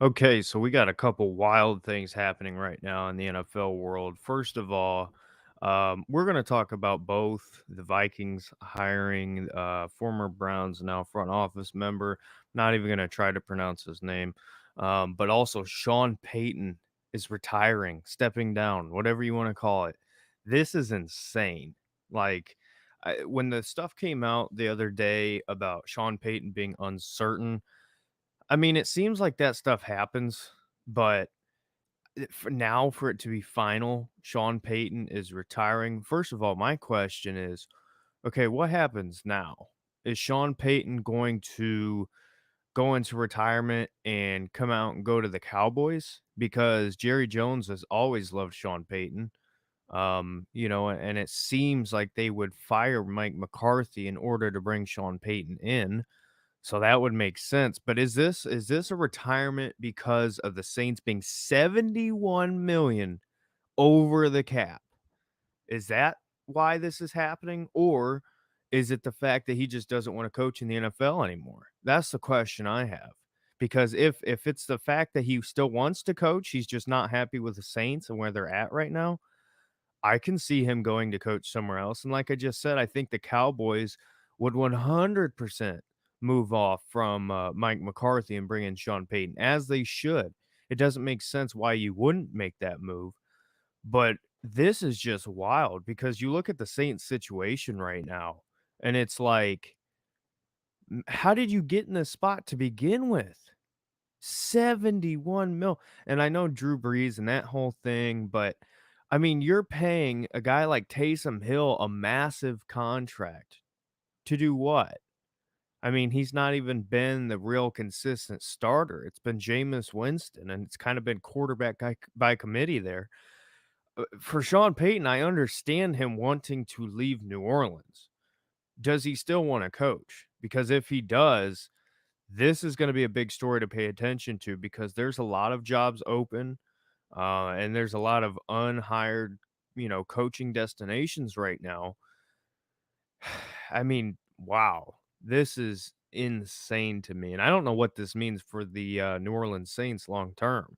Okay, so we got a couple wild things happening right now in the NFL world. First of all, we're going to talk about both the Vikings hiring former Browns now front office member. Not even going to try to pronounce his name, but also Sean Peyton is retiring, stepping down, whatever you want to call it. This is insane. Like when the stuff came out the other day about Sean Payton being uncertain, I mean, it seems like that stuff happens, but for now, for it to be final, Sean Payton is retiring. First of all, my question is, okay, what happens now? Is Sean Payton going to go into retirement and come out and go to the Cowboys? Because Jerry Jones has always loved Sean Payton. And it seems like they would fire Mike McCarthy in order to bring Sean Payton in. So that would make sense, but is this a retirement because of the Saints being 71,000,000 over the cap? Is that why this is happening, or is it the fact that he just doesn't wanna coach in the NFL anymore? That's the question I have, because if it's the fact that he still wants to coach, he's just not happy with the Saints and where they're at right now, I can see him going to coach somewhere else, and like I just said, I think the Cowboys would 100% move off from, Mike McCarthy and bring in Sean Payton, as they should. It doesn't make sense why you wouldn't make that move, but this is just wild because you look at the Saints situation right now, and it's like, how did you get in this spot to begin with? 71 mil. And I know Drew Brees and that whole thing, but I mean, you're paying a guy like Taysom Hill a massive contract to do what? I mean, he's not even been the real consistent starter. It's been Jameis Winston, and it's kind of been quarterback by committee there. For Sean Payton, I understand him wanting to leave New Orleans. Does he still want to coach? Because if he does, this is going to be a big story to pay attention to because there's a lot of jobs open, and there's a lot of unhired, coaching destinations right now. I mean, wow, this is insane to me, and I don't know what this means for the New Orleans Saints long term.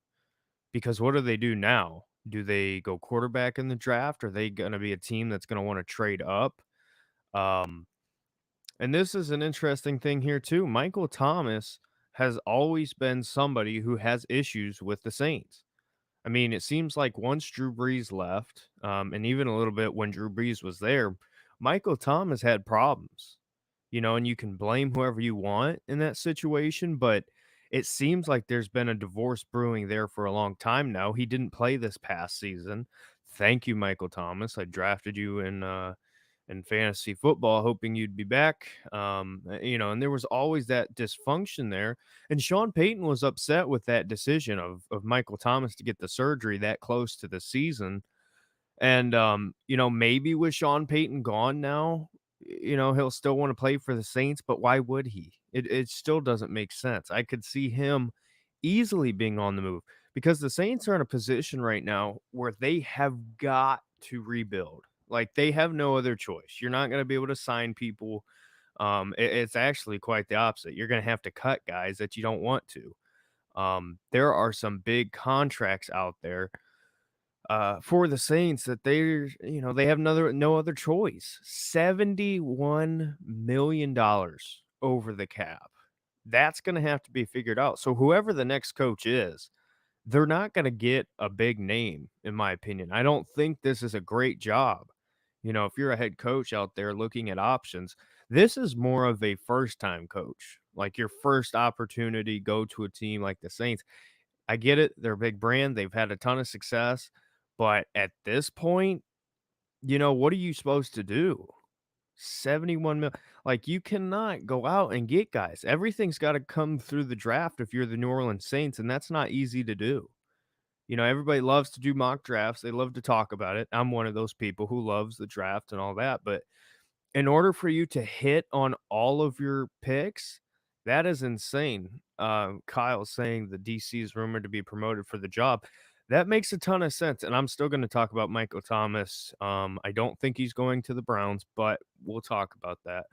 Because what do they do now? Do they go quarterback in the draft? Are they going to be a team that's going to want to trade up? Um, And this is an interesting thing here too. Michael Thomas has always been somebody who has issues with the Saints. I mean, it seems like once Drew Brees left, and even a little bit when Drew Brees was there, Michael Thomas had problems. And you can blame whoever you want in that situation, but it seems like there's been a divorce brewing there for a long time now. He didn't play this past season. Thank you, Michael Thomas. I drafted you in fantasy football, hoping you'd be back. And there was always that dysfunction there. And Sean Payton was upset with that decision of Michael Thomas to get the surgery that close to the season. And maybe with Sean Payton gone now, he'll still want to play for the Saints, but why would he? It still doesn't make sense. I could see him easily being on the move because the Saints are in a position right now where they have got to rebuild. Like they have no other choice. You're not going to be able to sign people. It's actually quite the opposite. You're going to have to cut guys that you don't want to. There are some big contracts out there for the Saints that they have no other choice. $71 million over the cap. That's going to have to be figured out. So whoever the next coach is, they're not going to get a big name, in my opinion. I don't think this is a great job. If you're a head coach out there looking at options, this is more of a first time coach, like your first opportunity, go to a team like the Saints. I get it. They're a big brand. They've had a ton of success. But at this point, what are you supposed to do? 71 mil. Like, you cannot go out and get guys. Everything's got to come through the draft if you're the New Orleans Saints, and that's not easy to do. Everybody loves to do mock drafts. They love to talk about it. I'm one of those people who loves the draft and all that. But in order for you to hit on all of your picks, that is insane. Kyle's saying the DC is rumored to be promoted for the job. That makes a ton of sense. And I'm still going to talk about Michael Thomas. I don't think he's going to the Browns, but we'll talk about that.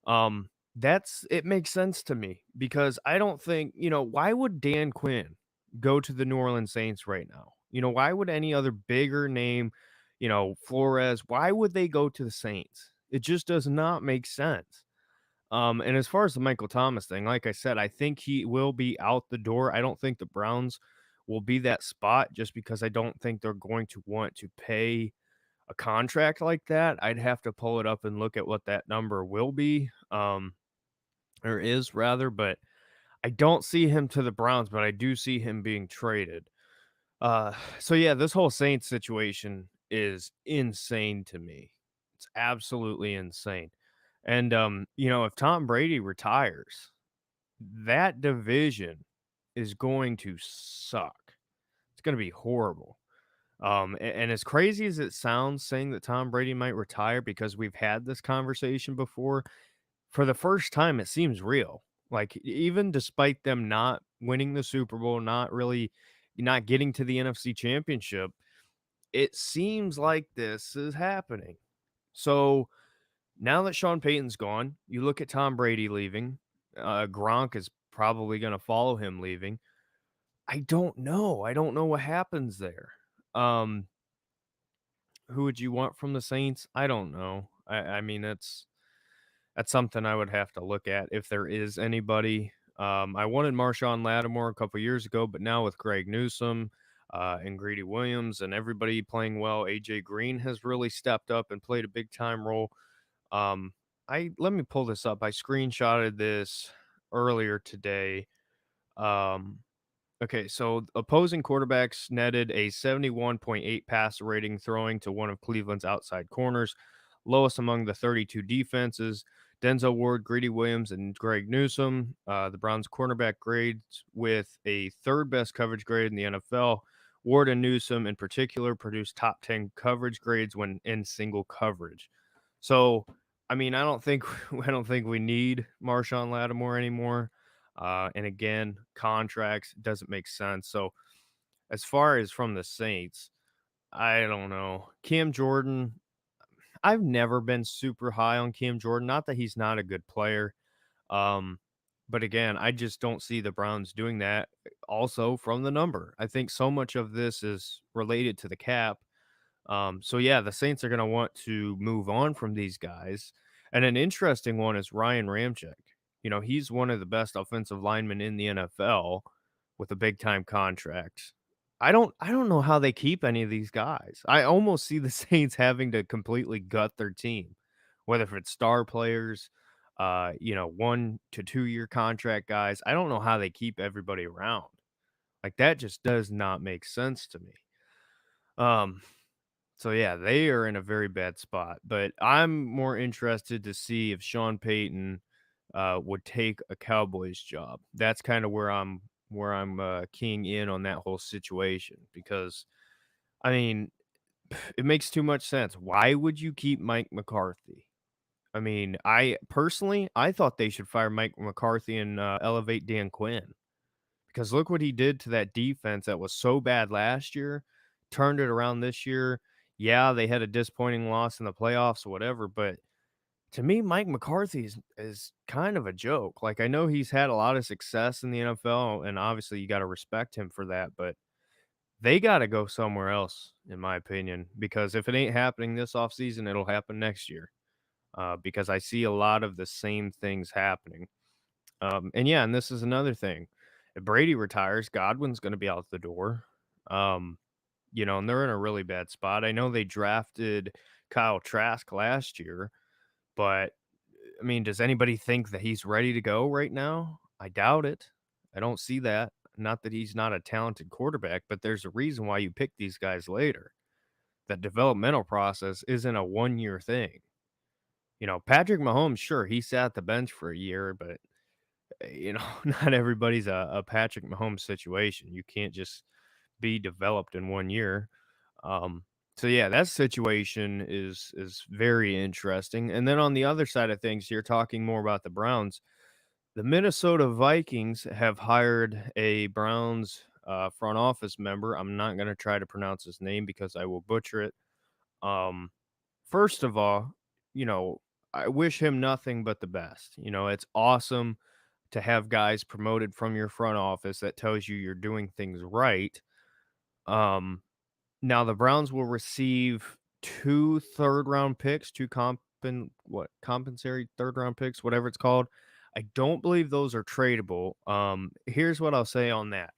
Um, it makes sense to me because I don't think, why would Dan Quinn go to the New Orleans Saints right now? Why would any other bigger name, Flores, why would they go to the Saints? It just does not make sense. And as far as the Michael Thomas thing, like I said, I think he will be out the door. I don't think the Browns will be that spot just because I don't think they're going to want to pay a contract like that. I'd have to pull it up and look at what that number will be. Or is rather, but I don't see him to the Browns, but I do see him being traded. So yeah, this whole Saints situation is insane to me. It's absolutely insane. And if Tom Brady retires, that division is going to suck. It's going to be horrible. And as crazy as it sounds saying that Tom Brady might retire because we've had this conversation before, for the first time, it seems real. Like, even despite them not winning the Super Bowl, not getting to the NFC Championship, it seems like this is happening. So, now that Sean Payton's gone, you look at Tom Brady leaving, Gronk is probably gonna follow him leaving. I don't know. I don't know what happens there. Um, who would you want from the Saints? I don't know. I mean, that's something I would have to look at if there is anybody. I wanted Marshawn Lattimore a couple years ago, but now with Greg Newsome and Greedy Williams and everybody playing well, AJ Green has really stepped up and played a big time role. I Let me pull this up. I screenshotted this earlier today. Um, Okay, so opposing quarterbacks netted a 71.8 passer rating, throwing to one of Cleveland's outside corners, lowest among the 32 defenses. Denzel Ward, Greedy Williams, and Greg Newsome, the Browns cornerback grades with a third best coverage grade in the NFL. Ward and Newsome, in particular, produced top 10 coverage grades when in single coverage. So, I mean, I don't think I don't think we need Marshawn Lattimore anymore. And again, contracts doesn't make sense. So as far as from the Saints, I don't know. Cam Jordan, I've never been super high on Cam Jordan. Not that he's not a good player. Um, but again, I just don't see the Browns doing that. Also from the number. I think so much of this is related to the cap. So yeah, the Saints are going to want to move on from these guys. And an interesting one is Ryan Ramczyk. He's one of the best offensive linemen in the NFL with a big time contract. I don't know how they keep any of these guys. I almost see the Saints having to completely gut their team, whether if it's star players, 1 to 2 year contract guys. I don't know how they keep everybody around. Like that just does not make sense to me. Um, so yeah, they are in a very bad spot. But I'm more interested to see if Sean Payton would take a Cowboys job. That's kind of where I'm keying in on that whole situation because I mean it makes too much sense. Why would you keep Mike McCarthy? I mean, I thought they should fire Mike McCarthy and elevate Dan Quinn. Because look what he did to that defense that was so bad last year, turned it around this year. Yeah, they had a disappointing loss in the playoffs or whatever, but to me, Mike McCarthy is kind of a joke. Like I know he's had a lot of success in the NFL, and obviously you got to respect him for that, but they got to go somewhere else, in my opinion, because if it ain't happening this offseason, it'll happen next year. Because I see a lot of the same things happening. And yeah, and this is another thing. If Brady retires, Godwin's going to be out the door. Um, and they're in a really bad spot. I know they drafted Kyle Trask last year, but I mean, does anybody think that he's ready to go right now? I doubt it. I don't see that. Not that he's not a talented quarterback, but there's a reason why you pick these guys later. That developmental process isn't a 1 year thing. Patrick Mahomes, sure, he sat the bench for a year, but not everybody's a Patrick Mahomes situation. You can't just be developed in 1 year. Um, so yeah, that situation is very interesting. And then on the other side of things, you're talking more about the Browns. The Minnesota Vikings have hired a Browns front office member. I'm not going to try to pronounce his name because I will butcher it. Um, First of all, you know, I wish him nothing but the best. You know, it's awesome to have guys promoted from your front office that tells you you're doing things right. Um, Now the Browns will receive 2 third-round picks, 2 compensatory third-round picks, whatever it's called. I don't believe those are tradable. Here's what I'll say on that.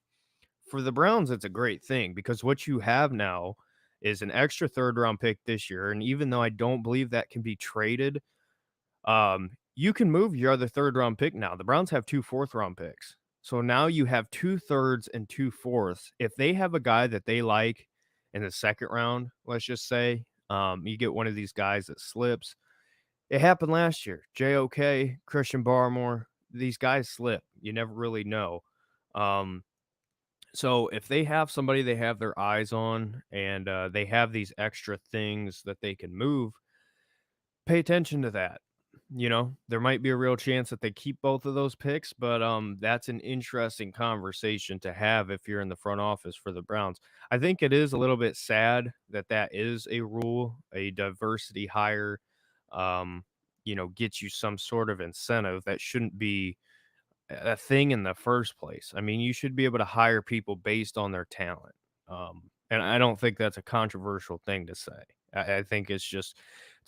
For the Browns, it's a great thing because what you have now is an extra third-round pick this year, and even though I don't believe that can be traded, you can move your other third round pick now. The Browns have 2 fourth round picks. So now you have 2 thirds and 2 fourths. If they have a guy that they like in the second round, let's just say, you get one of these guys that slips. It happened last year. JOK, Christian Barmore, these guys slip. You never really know. Um, so if they have somebody they have their eyes on and they have these extra things that they can move, pay attention to that. You know, there might be a real chance that they keep both of those picks, but that's an interesting conversation to have if you're in the front office for the Browns. I think it is a little bit sad that that is a rule, a diversity hire, um, gets you some sort of incentive that shouldn't be a thing in the first place. I mean, you should be able to hire people based on their talent. And I don't think that's a controversial thing to say. I think it's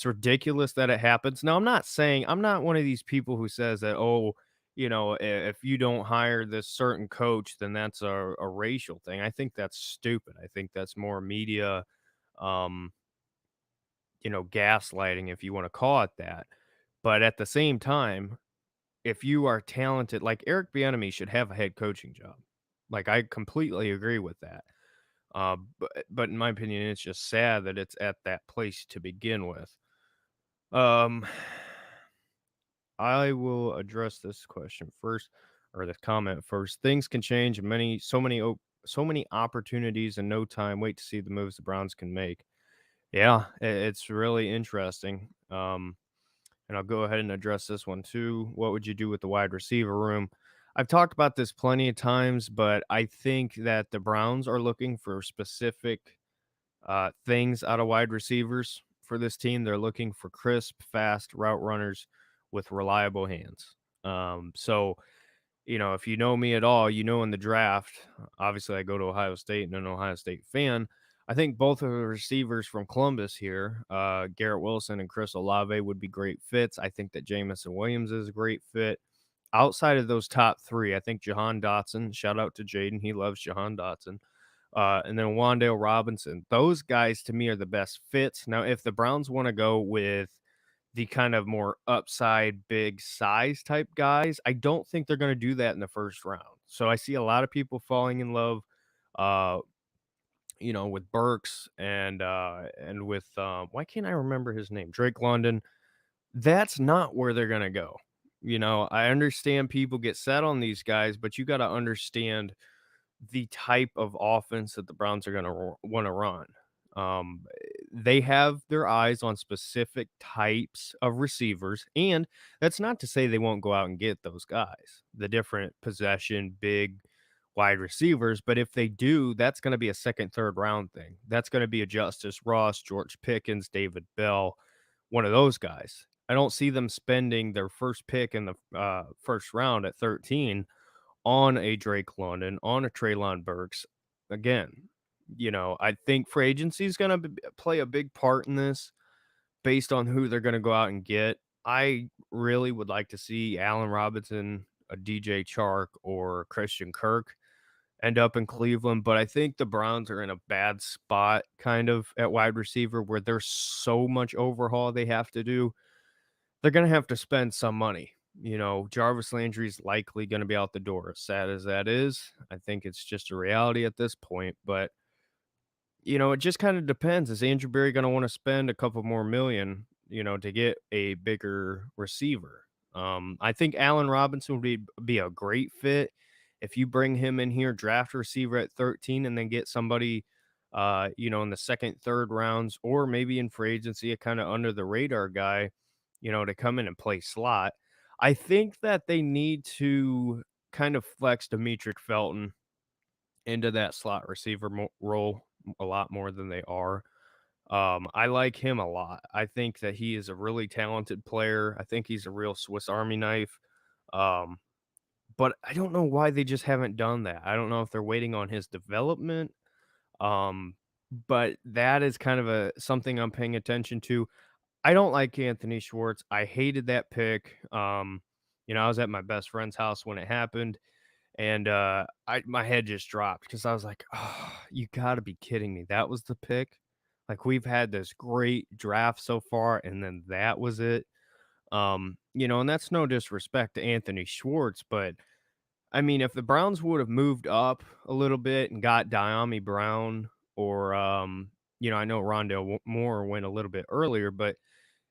ridiculous that it happens. Now, I'm not one of these people who says that, oh, if you don't hire this certain coach, then that's a racial thing. I think that's stupid. I think that's more media, um, gaslighting, if you want to call it that. But at the same time, if you are talented, like Eric Bieniemy should have a head coaching job. Like I completely agree with that. But in my opinion, it's just sad that it's at that place to begin with. Um, I will address this question first, or this comment first. Things can change. So many opportunities in no time. Wait to see the moves the Browns can make. Yeah, it's really interesting. And I'll go ahead and address this one too. What would you do with the wide receiver room? I've talked about this plenty of times, but I think that the Browns are looking for specific things out of wide receivers for this team. They're looking for crisp, fast route runners with reliable hands. So if you know me at all, in the draft, obviously I go to Ohio State and I'm an Ohio State fan. I think both of the receivers from Columbus here, Garrett Wilson and Chris Olave, would be great fits. I think that Jamison Williams is a great fit. Outside of those top three, I think Jahan Dotson, shout out to Jaden, he loves Jahan Dotson. And then Wandale Robinson. Those guys to me are the best fits. Now, if the Browns want to go with the kind of more upside, big size type guys, I don't think they're going to do that in the first round. So I see a lot of people falling in love, uh, with Burks and with why can't I remember his name? Drake London. That's not where they're going to go. I understand people get set on these guys, but you got to understand the type of offense that the Browns are going to want to run. Um, they have their eyes on specific types of receivers, and that's not to say they won't go out and get those guys, the different possession, big wide receivers. But if they do, that's going to be a second, third round thing. That's going to be a Justice Ross, George Pickens, David Bell, one of those guys. I don't see them spending their first pick in the first round at 13 on a Drake London, on a Treylon Burks. Again, I think free agency is going to play a big part in this based on who they're going to go out and get. I really would like to see Allen Robinson, a DJ Chark, or Christian Kirk end up in Cleveland, but I think the Browns are in a bad spot kind of at wide receiver where there's so much overhaul they have to do. They're gonna have to spend some money. Jarvis Landry's likely gonna be out the door, as sad as that is. I think it's just a reality at this point, but it just kind of depends. Is Andrew Berry going to want to spend a couple more million, to get a bigger receiver? I think Allen Robinson would be a great fit if you bring him in here, draft a receiver at 13, and then get somebody, in the second, third rounds, or maybe in free agency, a kind of under the radar guy, to come in and play slot. I think that they need to kind of flex Demetric Felton into that slot receiver role a lot more than they are. I like him a lot. I think that he is a really talented player. I think he's a real Swiss Army knife. Um, but I don't know why they just haven't done that. I don't know if they're waiting on his development. Um, but that is kind of a something I'm paying attention to. I don't like Anthony Schwartz. I hated that pick. I was at my best friend's house when it happened, and I my head just dropped because I was like, "Oh, you got to be kidding me! That was the pick." Like we've had this great draft so far, and then that was it. And that's no disrespect to Anthony Schwartz, but I mean, if the Browns would have moved up a little bit and got Diami Brown or I know Rondell Moore went a little bit earlier, but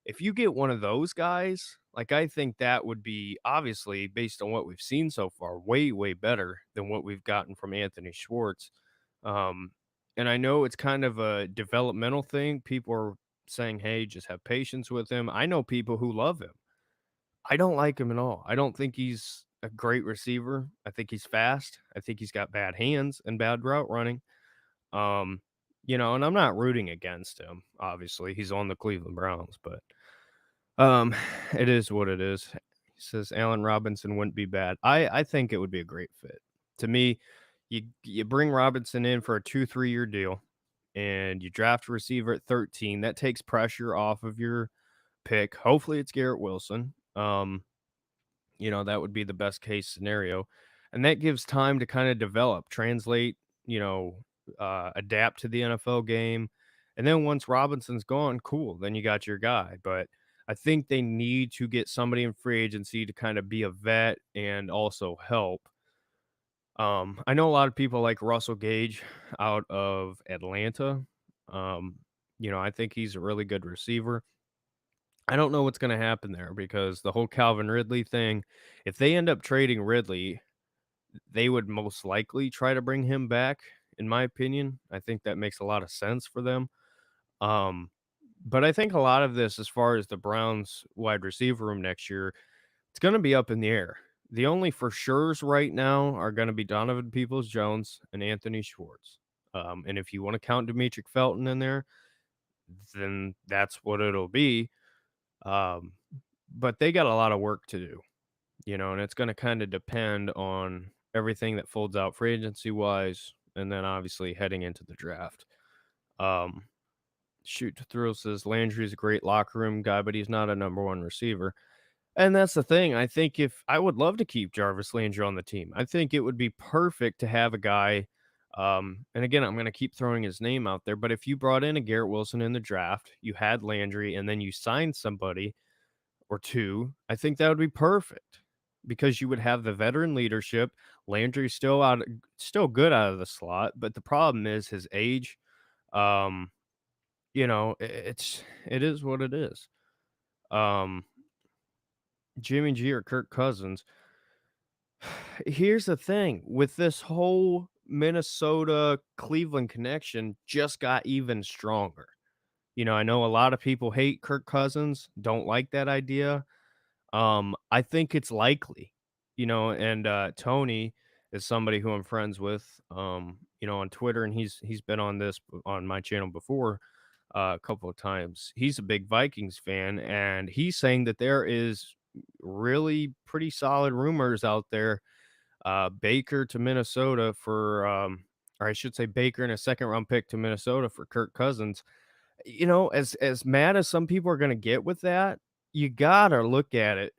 if you get one of those guys, like I think that would be obviously based on what we've seen so far, way, way better than what we've gotten from Anthony Schwartz. Um, and I know it's kind of a developmental thing. People are saying, hey, just have patience with him. I know people who love him. I don't like him at all. I don't think he's a great receiver. I think he's fast. I think he's got bad hands and bad route running. And I'm not rooting against him. Obviously, he's on the Cleveland Browns, but um, it is what it is. He says Allen Robinson wouldn't be bad. I think it would be a great fit. To me, you bring Robinson in for a 2-3 year deal, and you draft a receiver at 13. That takes pressure off of your pick. Hopefully, it's Garrett Wilson. That would be the best case scenario. And that gives time to kind of develop, translate, adapt to the NFL game. And then once Robinson's gone, cool, then you got your guy. But I think they need to get somebody in free agency to kind of be a vet and also help. I know a lot of people like Russell Gage out of Atlanta. Um, I think he's a really good receiver. I don't know what's gonna happen there because the whole Calvin Ridley thing, if they end up trading Ridley, they would most likely try to bring him back, in my opinion. I think that makes a lot of sense for them. Um, but I think a lot of this, as far as the Browns wide receiver room next year, it's gonna be up in the air. The only for sures right now are gonna be Donovan Peoples-Jones and Anthony Schwartz. And if you want to count Demetric Felton in there, then that's what it'll be. Um, but they got a lot of work to do, and it's going to kind of depend on everything that folds out free agency wise, and then obviously heading into the draft. Um, Shoot to Thrill says Landry's a great locker room guy, but he's not a number one receiver. And that's the thing. I think if I would love to keep Jarvis Landry on the team, I think it would be perfect to have a guy. And again, I'm going to keep throwing his name out there, but if you brought in a Garrett Wilson in the draft, you had Landry, and then you signed somebody or 2, I think that would be perfect because you would have the veteran leadership. Landry's still good out of the slot, but the problem is his age. Um, it is what it is. Um, Jimmy G or Kirk Cousins. Here's the thing with this whole Minnesota Cleveland connection just got even stronger. I know a lot of people hate Kirk Cousins, don't like that idea. I think it's likely, and Tony is somebody who I'm friends with, on Twitter, and he's been on my channel before a couple of times. He's a big Vikings fan, and he's saying that there is really pretty solid rumors out there. Baker to Minnesota or I should say Baker and a second round pick to Minnesota for Kirk Cousins. As mad as some people are going to get with that, you gotta look at it,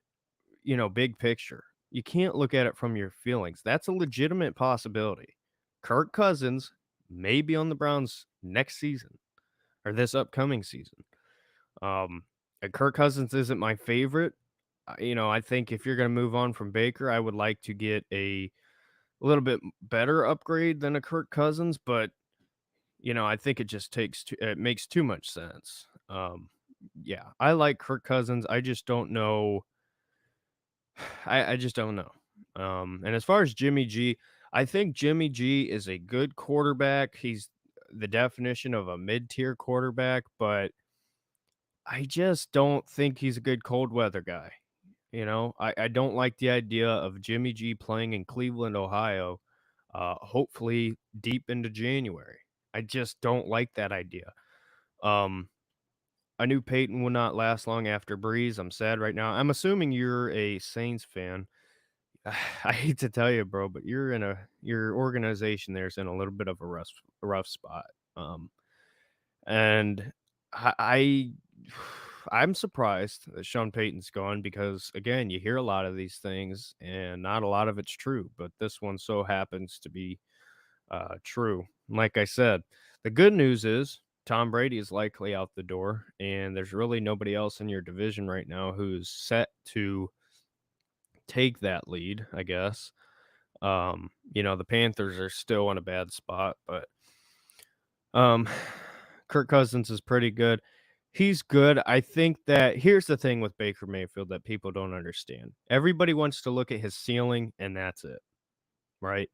big picture. You can't look at it from your feelings. That's a legitimate possibility. Kirk Cousins may be on the Browns next season or this upcoming season. And Kirk Cousins isn't my favorite. I think if you're going to move on from Baker, I would like to get a little bit better upgrade than a Kirk Cousins, but I think it makes too much sense. Yeah, I like Kirk Cousins. I just don't know. I just don't know. And as far as Jimmy G, I think Jimmy G is a good quarterback. He's the definition of a mid-tier quarterback, but I just don't think he's a good cold weather guy. I don't like the idea of Jimmy G playing in Cleveland, Ohio, hopefully deep into January. I just don't like that idea. Um, I knew Peyton would not last long after Breeze. I'm sad right now. I'm assuming you're a Saints fan. I hate to tell you, bro, but your organization there's in a little bit of a rough spot. And I I'm surprised that Sean Payton's gone because again, you hear a lot of these things and not a lot of it's true, but this one so happens to be true. Like I said, the good news is Tom Brady is likely out the door, and there's really nobody else in your division right now who's set to take that lead, I guess. The Panthers are still in a bad spot, but um Kirk Cousins is pretty good. He's good. I think that here's the thing with Baker Mayfield that people don't understand. Everybody wants to look at his ceiling and that's it, right?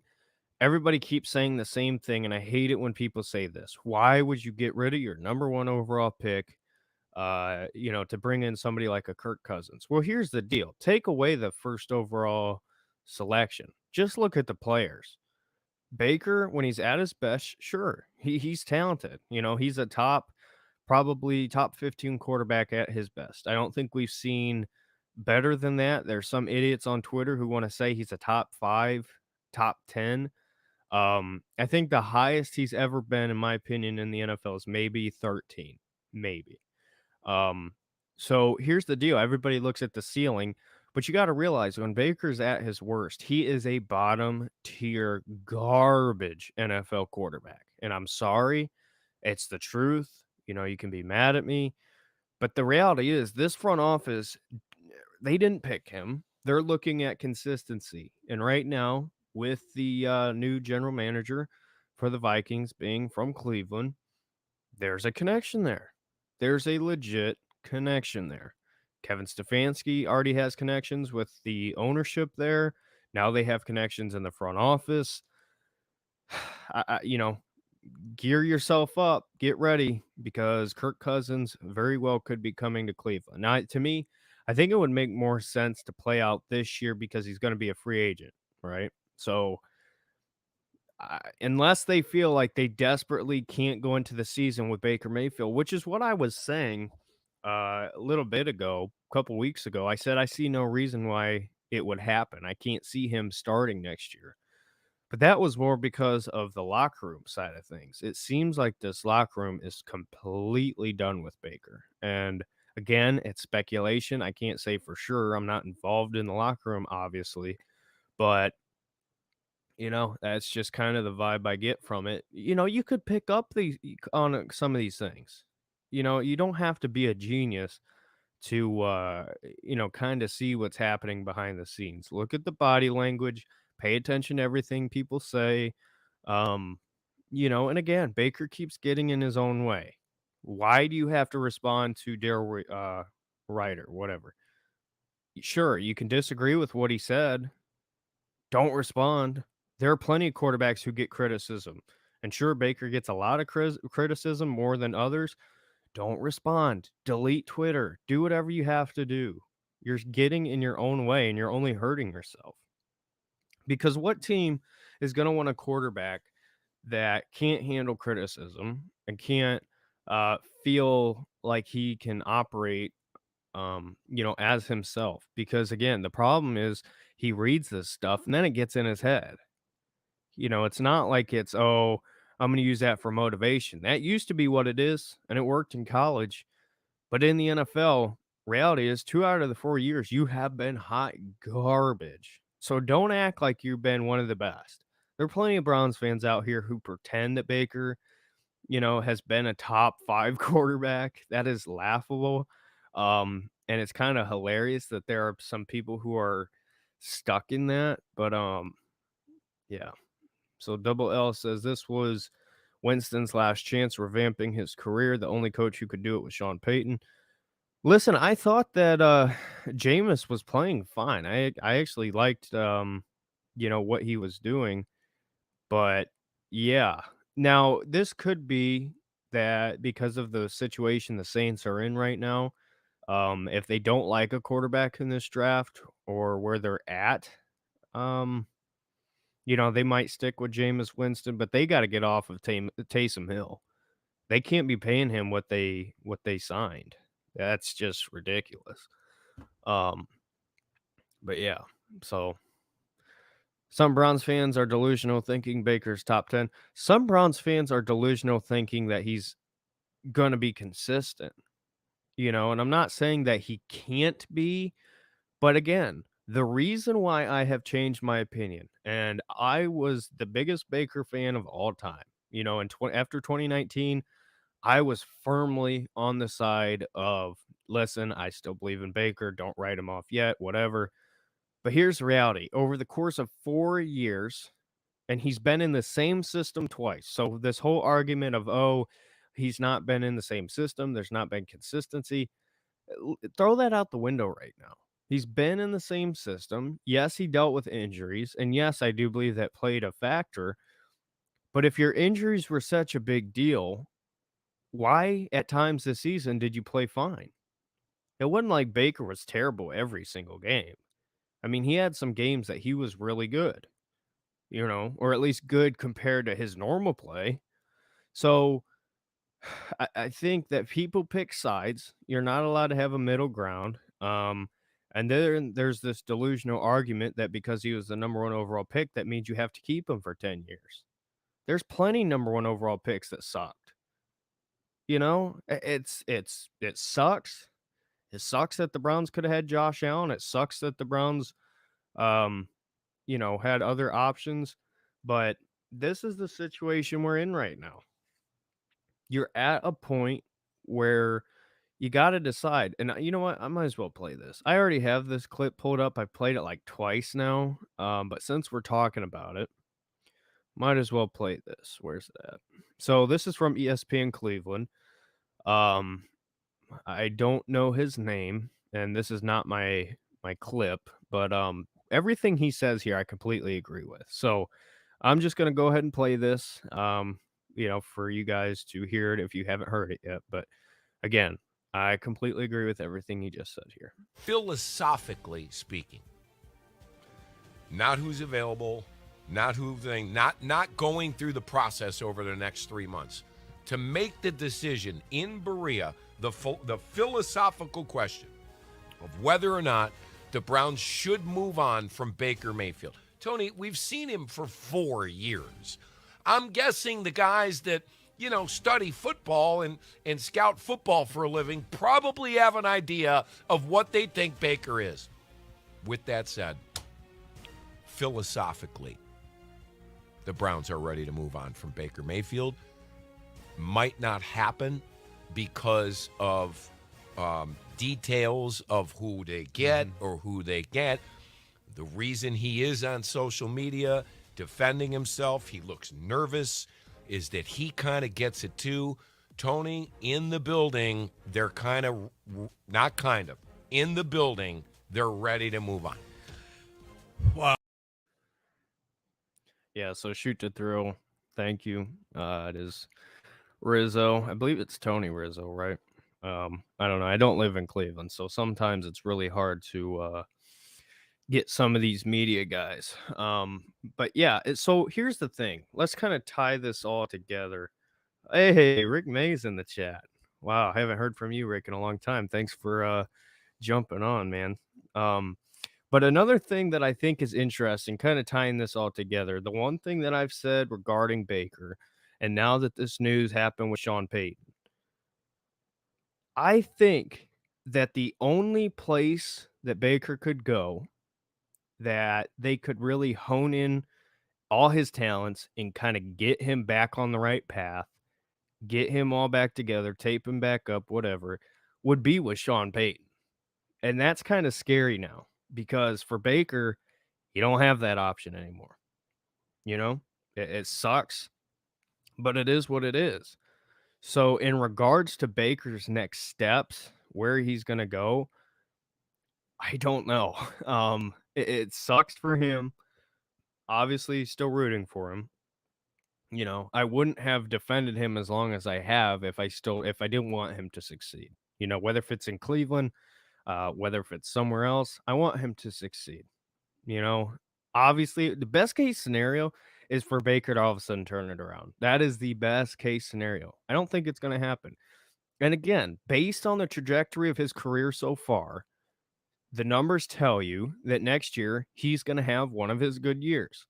Everybody keeps saying the same thing, and I hate it when people say this. Why would you get rid of your number one overall pick, to bring in somebody like a Kirk Cousins? Well, here's the deal. Take away the first overall selection. Just look at the players. Baker, when he's at his best, sure, he's talented. He's a probably top 15 quarterback at his best. I don't think we've seen better than that. There's some idiots on Twitter who want to say he's a top 5, top 10. I think the highest he's ever been, in my opinion, in the NFL is maybe 13, maybe. Um, so here's the deal. Everybody looks at the ceiling, but you got to realize when Baker's at his worst, he is a bottom tier garbage NFL quarterback. And I'm sorry, it's the truth. You can be mad at me, but the reality is this front office, they didn't pick him. They're looking at consistency. And right now, with the new general manager for the Vikings being from Cleveland, there's a connection there. There's a legit connection there. Kevin Stefanski already has connections with the ownership there. Now they have connections in the front office. Gear yourself up, get ready because Kirk Cousins very well could be coming to Cleveland. Now, to me, I think it would make more sense to play out this year because he's going to be a free agent, right? So, unless they feel like they desperately can't go into the season with Baker Mayfield, which is what I was saying a little bit ago, a couple weeks ago, I said I see no reason why it would happen. I can't see him starting next year. But that was more because of the locker room side of things. It seems like this locker room is completely done with Baker. And again, it's speculation. I can't say for sure. I'm not involved in the locker room, obviously. But, that's just kind of the vibe I get from it. You could pick up some of these things. You don't have to be a genius to kind of see what's happening behind the scenes. Look at the body language, pay attention to everything people say. And again, Baker keeps getting in his own way. Why do you have to respond to Daryl Ryder, whatever? Sure, you can disagree with what he said. Don't respond. There are plenty of quarterbacks who get criticism. And sure, Baker gets a lot of criticism more than others. Don't respond. Delete Twitter. Do whatever you have to do. You're getting in your own way and you're only hurting yourself. Because what team is going to want a quarterback that can't handle criticism and can't feel like he can operate, as himself? Because again, the problem is he reads this stuff and then it gets in his head. It's not like it's, oh, I'm going to use that for motivation. That used to be what it is, and it worked in college. But in the NFL, reality is 2 out of the 4 years, you have been hot garbage. So don't act like you've been one of the best. There are plenty of Browns fans out here who pretend that Baker, has been a top 5 quarterback. That is laughable. And it's kind of hilarious that there are some people who are stuck in that. But yeah. So Double L says this was Winston's last chance revamping his career. The only coach who could do it was Sean Peyton. Listen, I thought that Jameis was playing fine. I actually liked what he was doing, but yeah. Now, this could be that because of the situation the Saints are in right now, if they don't like a quarterback in this draft or where they're at, um, they might stick with Jameis Winston, but they got to get off of Taysom Hill. They can't be paying him what they signed. That's just ridiculous. Um, but yeah, so some Browns fans are delusional thinking Baker's top 10. Some Browns fans are delusional thinking that he's gonna be consistent, and I'm not saying that he can't be, but again, the reason why I have changed my opinion, and I was the biggest Baker fan of all time, after 2019, I was firmly on the side of, listen, I still believe in Baker, don't write him off yet, whatever. But here's the reality. Over the course of 4 years, and he's been in the same system twice. So this whole argument of, oh, he's not been in the same system, there's not been consistency, throw that out the window right now. He's been in the same system. Yes, he dealt with injuries, and yes, I do believe that played a factor. But if your injuries were such a big deal, why at times this season did you play fine? It wasn't like Baker was terrible every single game. I mean, he had some games that he was really good, or at least good compared to his normal play. So I think that people pick sides. You're not allowed to have a middle ground. And then there's this delusional argument that because he was the number one overall pick, that means you have to keep him for 10 years. There's plenty number one overall picks that sucked. It sucks. It sucks that the Browns could have had Josh Allen. It sucks that the Browns, um, had other options. But this is the situation we're in right now. You're at a point where you got to decide. And you know what? I might as well play this. I already have this clip pulled up. I've played it like twice now. But since we're talking about it, might as well play this. Where's that? So this is from ESPN Cleveland. Um, I don't know his name, and this is not my clip, but everything he says here I completely agree with. So I'm just gonna go ahead and play this, for you guys to hear it if you haven't heard it yet. But again, I completely agree with everything he just said here. Philosophically speaking, not who's available, not not going through the process over the next 3 months. To make the decision in Berea, the philosophical question of whether or not the Browns should move on from Baker Mayfield. Tony, we've seen him for 4 years. I'm guessing the guys that, study football and scout football for a living probably have an idea of what they think Baker is. With that said, philosophically, the Browns are ready to move on from Baker Mayfield. Might not happen because of details of who they get or who they get. The reason he is on social media defending himself, he looks nervous, is that he kind of gets it too. Tony, in the building, they're in the building, they're ready to move on. Wow. Yeah, so shoot to thrill. Thank you. It is Rizzo. I believe it's Tony Rizzo, right? I don't know. I don't live in Cleveland, so sometimes it's really hard to get some of these media guys. But yeah, so here's the thing. Let's kind of tie this all together. Hey, Rick May's in the chat. Wow, I haven't heard from you, Rick, in a long time. Thanks for jumping on, man. But another thing that I think is interesting, kind of tying this all together, the one thing that I've said regarding Baker, and now that this news happened with Sean Peyton, I think that the only place that Baker could go that they could really hone in all his talents and kind of get him back on the right path, get him all back together, tape him back up, whatever, would be with Sean Payton. And that's kind of scary now because for Baker, you don't have that option anymore. It sucks, but it is what it is. So, in regards to Baker's next steps, where he's going to go, I don't know. It sucks for him. Obviously, still rooting for him. I wouldn't have defended him as long as I have if I didn't want him to succeed. Whether if it's in Cleveland, whether if it's somewhere else, I want him to succeed. Obviously, the best case scenario is for Baker to all of a sudden turn it around. That is the best case scenario. I don't think it's going to happen. And again, based on the trajectory of his career so far, the numbers tell you that next year he's going to have one of his good years.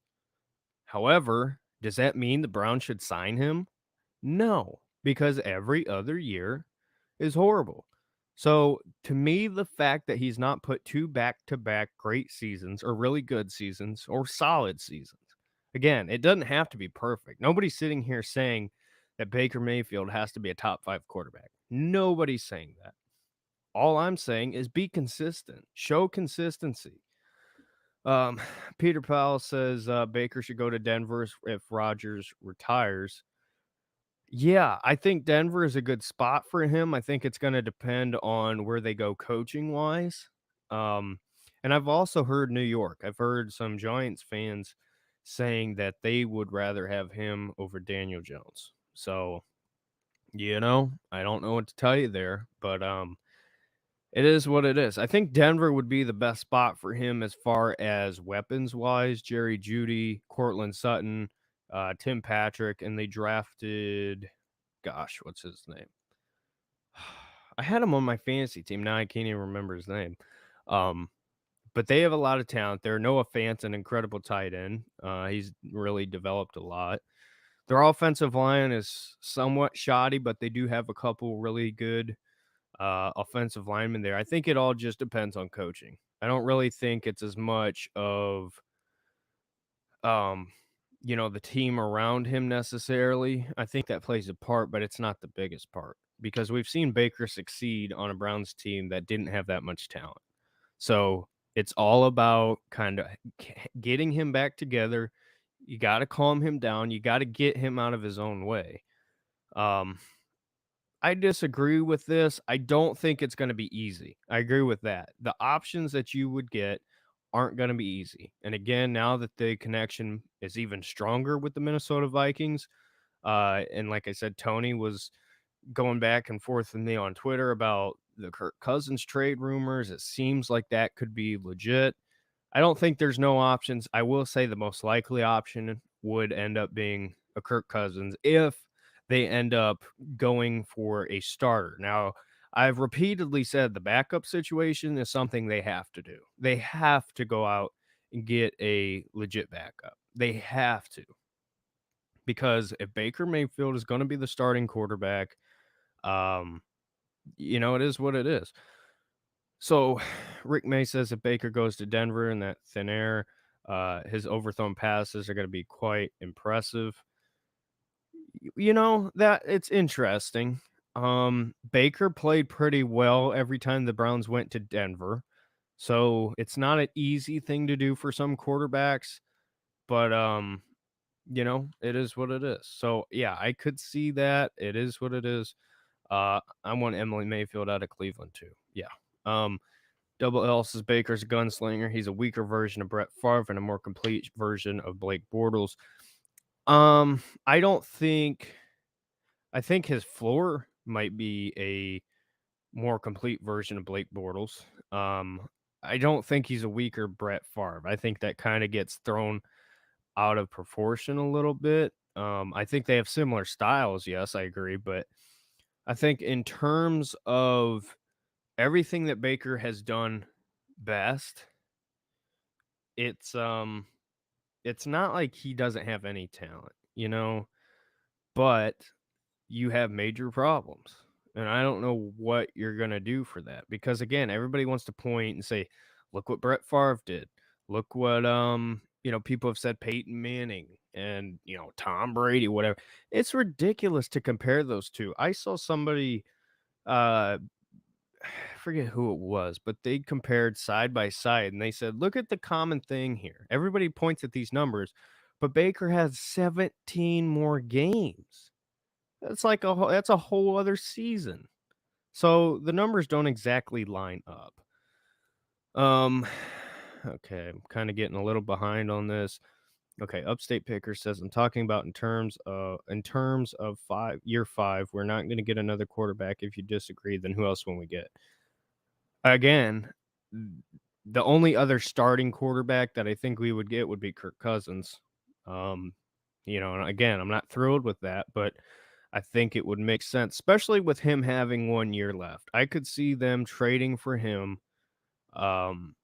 However, does that mean the Browns should sign him? No, because every other year is horrible. So, to me, the fact that he's not put two back to back great seasons or really good seasons or solid seasons, again, it doesn't have to be perfect. Nobody's sitting here saying that Baker Mayfield has to be a top five quarterback. Nobody's saying that. All I'm saying is be consistent, show consistency. Um, Peter Powell says Baker should go to Denver if Rodgers retires. Yeah, I think Denver is a good spot for him. I think it's going to depend on where they go coaching wise. Um, and I've also heard New York. I've heard some Giants fans saying that they would rather have him over Daniel Jones. So, I don't know what to tell you there, but it is what it is. I think Denver would be the best spot for him as far as weapons wise. Jerry Judy, Cortland Sutton, Tim Patrick, and they drafted, gosh, what's his name? I had him on my fantasy team. Now I can't even remember his name. Um, but they have a lot of talent there. Noah Fant's an incredible tight end. He's really developed a lot. Their offensive line is somewhat shoddy, but they do have a couple really good offensive linemen there. I think it all just depends on coaching. I don't really think it's as much of um, the team around him necessarily. I think that plays a part, but it's not the biggest part because we've seen Baker succeed on a Browns team that didn't have that much talent. So it's all about kind of getting him back together. You got to calm him down. You got to get him out of his own way. Um, I disagree with this. I don't think it's going to be easy. I agree with that. The options that you would get aren't going to be easy. And again, now that the connection is even stronger with the Minnesota Vikings, and like I said, Tony was going back and forth with me on Twitter about the Kirk Cousins trade rumors. It seems like that could be legit. I don't think there's no options. I will say the most likely option would end up being a Kirk Cousins if they end up going for a starter. Now, I've repeatedly said the backup situation is something they have to do. They have to go out and get a legit backup. They have to. Because if Baker Mayfield is going to be the starting quarterback, um, it is what it is. So, Rick May says if Baker goes to Denver in that thin air, his overthrown passes are going to be quite impressive. That it's interesting. Baker played pretty well every time the Browns went to Denver. So, it's not an easy thing to do for some quarterbacks, but it is what it is. So, yeah, I could see that. It is what it is. I want Emily Mayfield out of Cleveland too. Yeah. Double L says Baker's a gunslinger. He's a weaker version of Brett Favre and a more complete version of Blake Bortles. I don't think. I think his floor might be a more complete version of Blake Bortles. I don't think he's a weaker Brett Favre. I think that kind of gets thrown out of proportion a little bit. I think they have similar styles. Yes, I agree, but I think in terms of everything that Baker has done best, it's not like he doesn't have any talent, but you have major problems. And I don't know what you're going to do for that because again, everybody wants to point and say, look what Brett Favre did. Look what people have said Peyton Manning and Tom Brady, whatever. It's ridiculous to compare those two. I saw somebody uh I forget who it was, but they compared side by side and they said, look at the common thing here. Everybody points at these numbers, but Baker has 17 more games. That's a whole other season. So the numbers don't exactly line up. Um okay, I'm kind of getting a little behind on this. Okay, Upstate Picker says I'm talking about in terms of year 5, we're not going to get another quarterback. If you disagree, then who else will we get? Again, the only other starting quarterback that I think we would get would be Kirk Cousins. And again, I'm not thrilled with that, but I think it would make sense, especially with him having 1 year left. I could see them trading for him, um,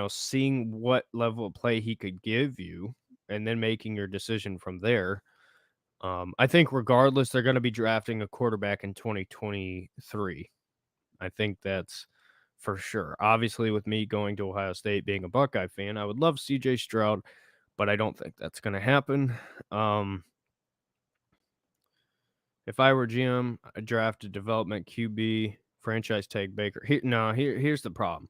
seeing what level of play he could give you, and then making your decision from there. I think regardless, they're gonna be drafting a quarterback in 2023. I think that's for sure. Obviously, with me going to Ohio State, being a Buckeye fan, I would love CJ Stroud, but I don't think that's gonna happen. Um, if I were GM, I'd draft a development QB, franchise tag Baker. Here's the problem.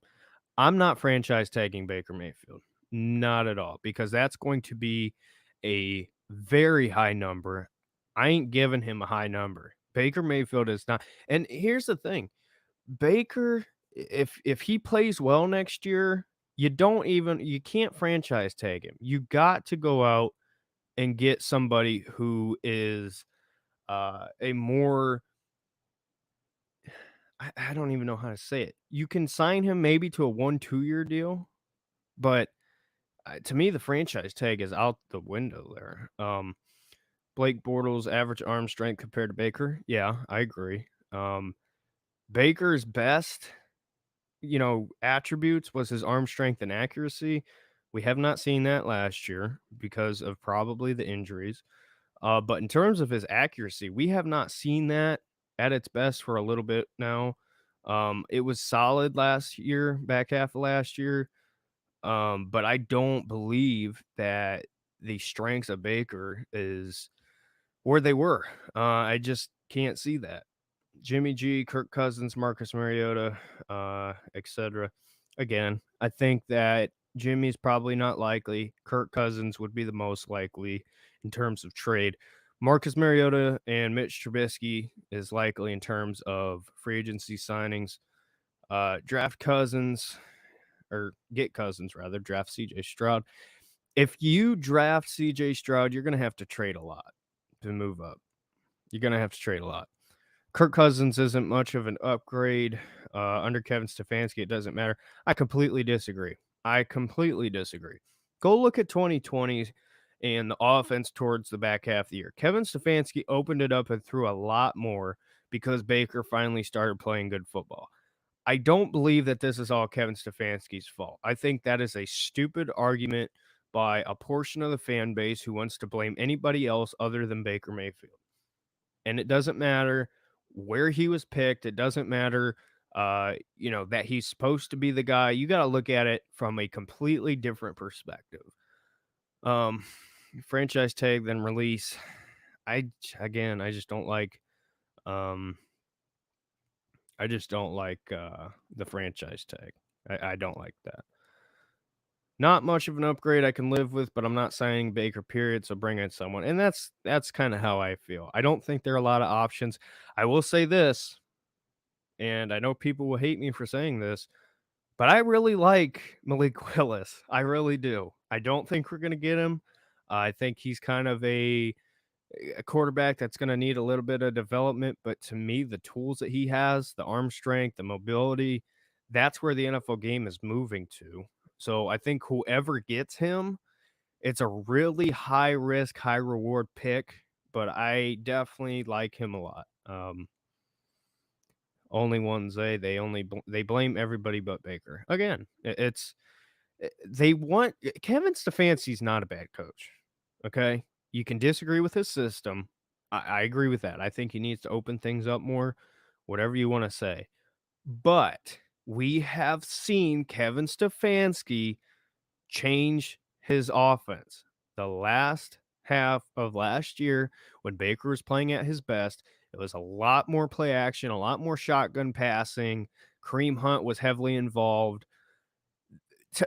I'm not franchise tagging Baker Mayfield. Not at all, because that's going to be a very high number. I ain't giving him a high number. Baker Mayfield is not. And here's the thing. Baker, if he plays well next year, you can't franchise tag him. You got to go out and get somebody who is a more I don't even know how to say it. You can sign him maybe to a 1-2 year deal, but to me, the franchise tag is out the window there. Blake Bortles' average arm strength compared to Baker. Yeah, I agree. Baker's best, attributes was his arm strength and accuracy. We have not seen that last year because of probably the injuries. But in terms of his accuracy, we have not seen that at its best for a little bit now. It was solid last year, back half of last year. But I don't believe that the strengths of Baker is where they were. I just can't see that. Jimmy G, Kirk Cousins, Marcus Mariota, etc. Again, I think that Jimmy's probably not likely. Kirk Cousins would be the most likely in terms of trade. Marcus Mariota and Mitch Trubisky is likely in terms of free agency signings. Draft Cousins or get Cousins rather, draft CJ Stroud. If you draft CJ Stroud, you're going to have to trade a lot to move up. You're going to have to trade a lot. Kirk Cousins isn't much of an upgrade under Kevin Stefanski. It doesn't matter. I completely disagree. I completely disagree. Go look at 2020 and the offense towards the back half of the year. Kevin Stefanski opened it up and threw a lot more because Baker finally started playing good football. I don't believe that this is all Kevin Stefanski's fault. I think that is a stupid argument by a portion of the fan base who wants to blame anybody else other than Baker Mayfield. And it doesn't matter where he was picked. It doesn't matter, that he's supposed to be the guy. You got to look at it from a completely different perspective. Um, franchise tag, then release. I just don't like, um, the franchise tag. I don't like that. Not much of an upgrade I can live with, but I'm not signing Baker, period. So bring in someone, and that's kind of how I feel. I don't think there are a lot of options. I will say this, and I know people will hate me for saying this, but I really like Malik Willis. I really do. I don't think we're gonna get him. I think he's kind of a quarterback that's going to need a little bit of development. But to me, the tools that he has, the arm strength, the mobility, that's where the NFL game is moving to. So I think whoever gets him, it's a really high risk, high reward pick. But I definitely like him a lot. Only one they blame everybody but Baker. Again, they want Kevin Stefanski's not a bad coach. Okay. You can disagree with his system. I agree with that. I think he needs to open things up more, whatever you want to say. But we have seen Kevin Stefanski change his offense. The last half of last year, when Baker was playing at his best, it was a lot more play action, a lot more shotgun passing. Kareem Hunt was heavily involved.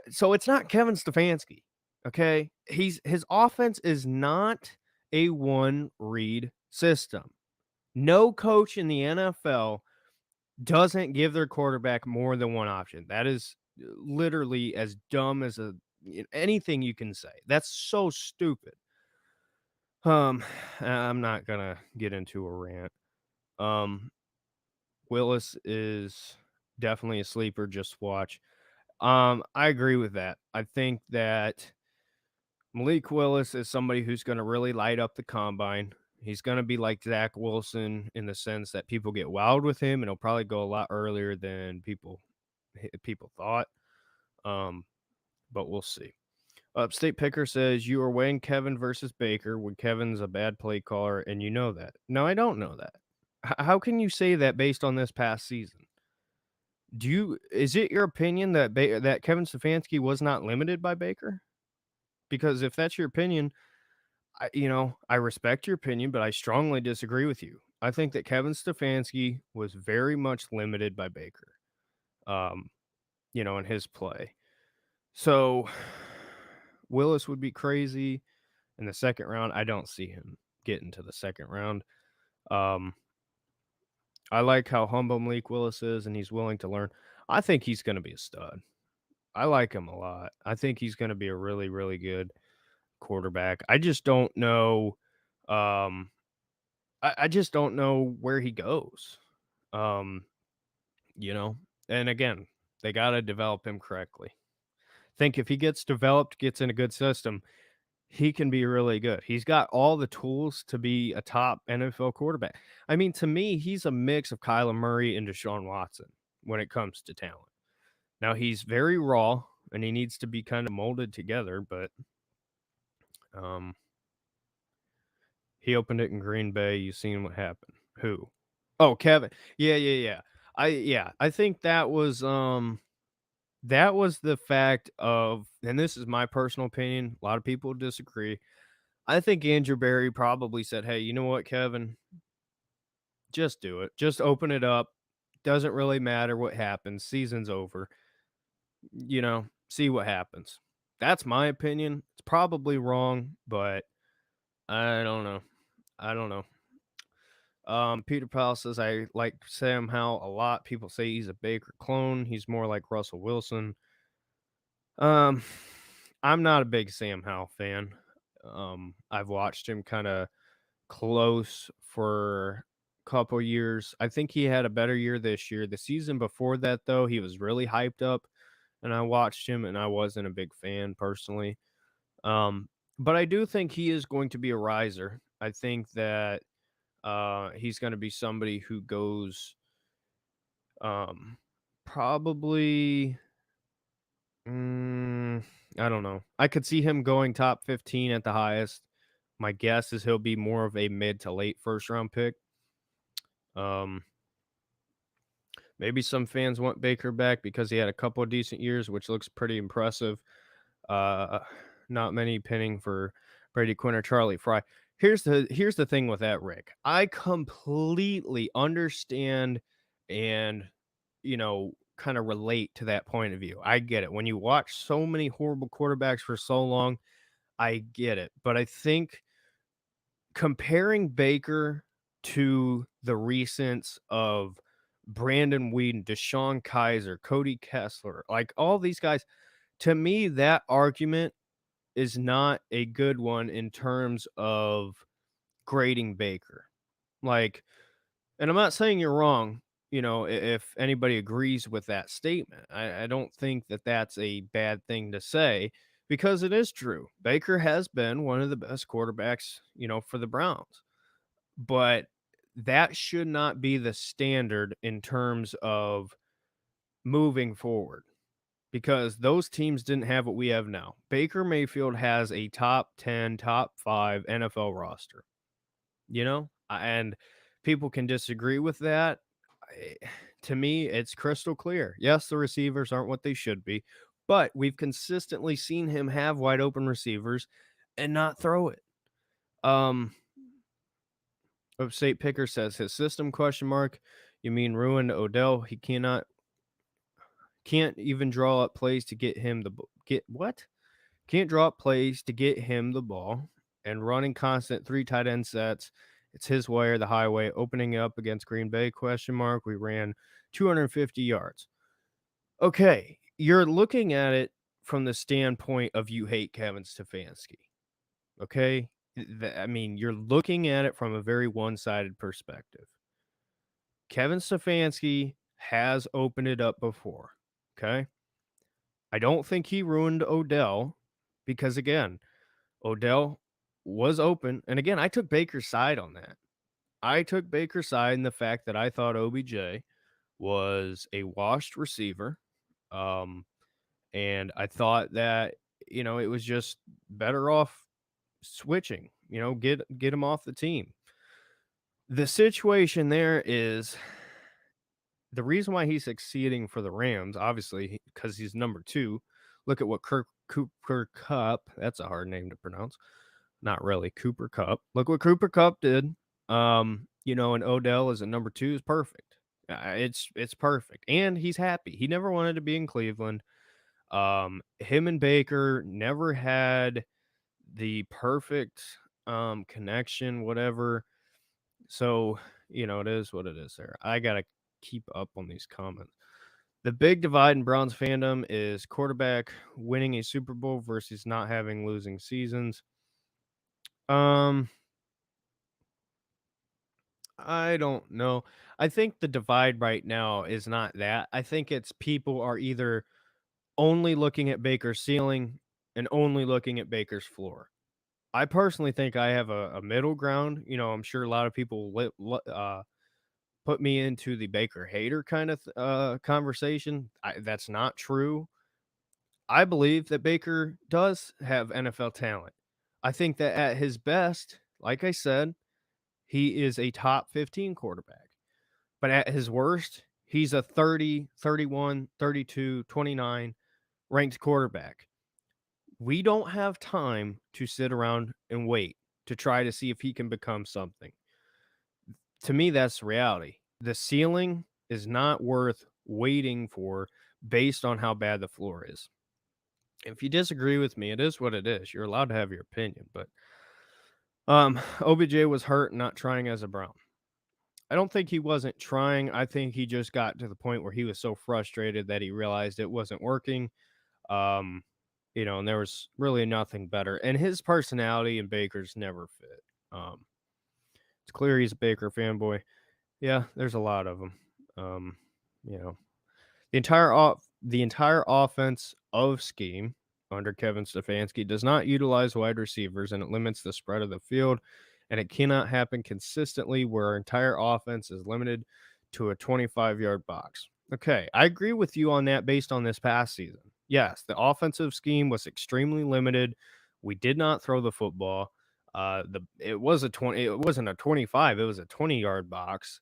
So it's not Kevin Stefanski, okay? His offense is not a one read system. No coach in the NFL doesn't give their quarterback more than one option. That is literally as dumb as anything you can say. That's so stupid. Um, I'm not gonna get into a rant. Um, Willis is definitely a sleeper. Just watch. I agree with that. I think that Malik Willis is somebody who's going to really light up the combine. He's going to be like Zach Wilson in the sense that people get wild with him, and he'll probably go a lot earlier than people thought. Um, but we'll see. Upstate Picker says you are weighing Kevin versus Baker when Kevin's a bad play caller, and you know that. No, I don't know that. How can you say that based on this past season? Is it your opinion that that Kevin Stefanski was not limited by Baker? Because if that's your opinion, I respect your opinion, but I strongly disagree with you. I think that Kevin Stefanski was very much limited by Baker, um, in his play. So Willis would be crazy in the second round. I don't see him getting to the second round. Um, I like how humble Malik Willis is, and he's willing to learn. I think he's going to be a stud. I like him a lot. I think he's going to be a really, really good quarterback. I just don't know. Um, I just don't know where he goes. Um, you know, and again, they got to develop him correctly. Think if he gets developed, gets in a good system, he can be really good. He's got all the tools to be a top NFL quarterback. I mean, to me, he's a mix of Kyler Murray and Deshaun Watson when it comes to talent. Now, he's very raw and he needs to be kind of molded together, but um, he opened it in Green Bay. You seen what happened. Who? Oh, Kevin. Yeah, yeah, yeah. I think that was the fact of, and this is my personal opinion, a lot of people disagree. I think Andrew Berry probably said, "Hey, you know what, Kevin? Just do it. Just open it up. Doesn't really matter what happens. Season's over. See what happens." That's my opinion. It's probably wrong, but I don't know. I don't know. Peter Powell says I like Sam Howell a lot. People say he's a Baker clone. He's more like Russell Wilson. Um, I'm not a big Sam Howell fan. I've watched him kind of close for a couple years. I think he had a better year this year. The season before that, though, he was really hyped up, and I watched him, and I wasn't a big fan personally. But I do think he is going to be a riser. I think that he's going to be somebody who goes um, probably. I don't know. I could see him going top 15 at the highest. My guess is he'll be more of a mid to late first round pick. Um, Maybe some fans want Baker back because he had a couple of decent years, which looks pretty impressive. Uh, Not many pinning for Brady Quinn or Charlie Fry. Here's the thing with that, Rick. I completely understand and kind of relate to that point of view. I get it. When you watch so many horrible quarterbacks for so long, I get it. But I think comparing Baker to the recents of Brandon Whedon, Deshaun Kaiser, Cody Kessler, like all these guys, to me, that argument is not a good one in terms of grading Baker. Like, and I'm not saying you're wrong, if anybody agrees with that statement. I don't think that that's a bad thing to say because it is true. Baker has been one of the best quarterbacks, for the Browns. But that should not be the standard in terms of moving forward because those teams didn't have what we have now. Baker Mayfield has a top 10, top 5 NFL roster, and people can disagree with that. To me, it's crystal clear. Yes, the receivers aren't what they should be, but we've consistently seen him have wide open receivers and not throw it. Upstate Picker says his system question mark. You mean ruined Odell? He can't even draw up plays to get him the get what? Can't draw up plays to get him the ball and running constant 3 tight end sets. It's his way or the highway. Opening up against Green Bay question mark. We ran 250 yards. Okay, you're looking at it from the standpoint of you hate Kevin Stefanski. Okay? I mean, you're looking at it from a very one-sided perspective. Kevin Stefanski has opened it up before. Okay. I don't think he ruined Odell because, again, Odell was open, and again, I took Baker's side on that. I took Baker's side in the fact that I thought OBJ was a washed receiver, um, and I thought that, it was just better off switching, get him off the team. The situation there is the reason why he's succeeding for the Rams, obviously, because he's number 2. Look at what Cooper Cup, that's a hard name to pronounce. Not really, Cooper Cup. Look what Cooper Cup did. And Odell is at number 2 is perfect. It's perfect, and he's happy. He never wanted to be in Cleveland. Him and Baker never had the perfect connection, whatever. So, it is what it is there. I gotta keep up on these comments. The big divide in Browns fandom is quarterback winning a Super Bowl versus not having losing seasons. Um, I don't know. I think the divide right now is not that. I think it's people are either only looking at Baker's ceiling and only looking at Baker's floor. I personally think I have a middle ground. I'm sure a lot of people put me into the Baker hater kind of conversation. That's not true. I believe that Baker does have NFL talent. I think that at his best, like I said, he is a top 15 quarterback. But at his worst, he's a 30, 31, 32, 29 ranked quarterback. We don't have time to sit around and wait to try to see if he can become something. To me, that's reality. The ceiling is not worth waiting for based on how bad the floor is. If you disagree with me, it is what it is. You're allowed to have your opinion, but OBJ was hurt not trying as a Brown. I don't think he wasn't trying. I think he just got to the point where he was so frustrated that he realized it wasn't working. Um, and there was really nothing better. And his personality and Baker's never fit. Um, it's clear he's a Baker fanboy. Yeah, there's a lot of them. Um, you know, the entire offense of scheme under Kevin Stefanski does not utilize wide receivers, and it limits the spread of the field, and it cannot happen consistently where our entire offense is limited to a 25-yard box. Okay, I agree with you on that based on this past season. Yes, the offensive scheme was extremely limited. We did not throw the football. It was a 20, it wasn't a 25, it was a 20-yard box.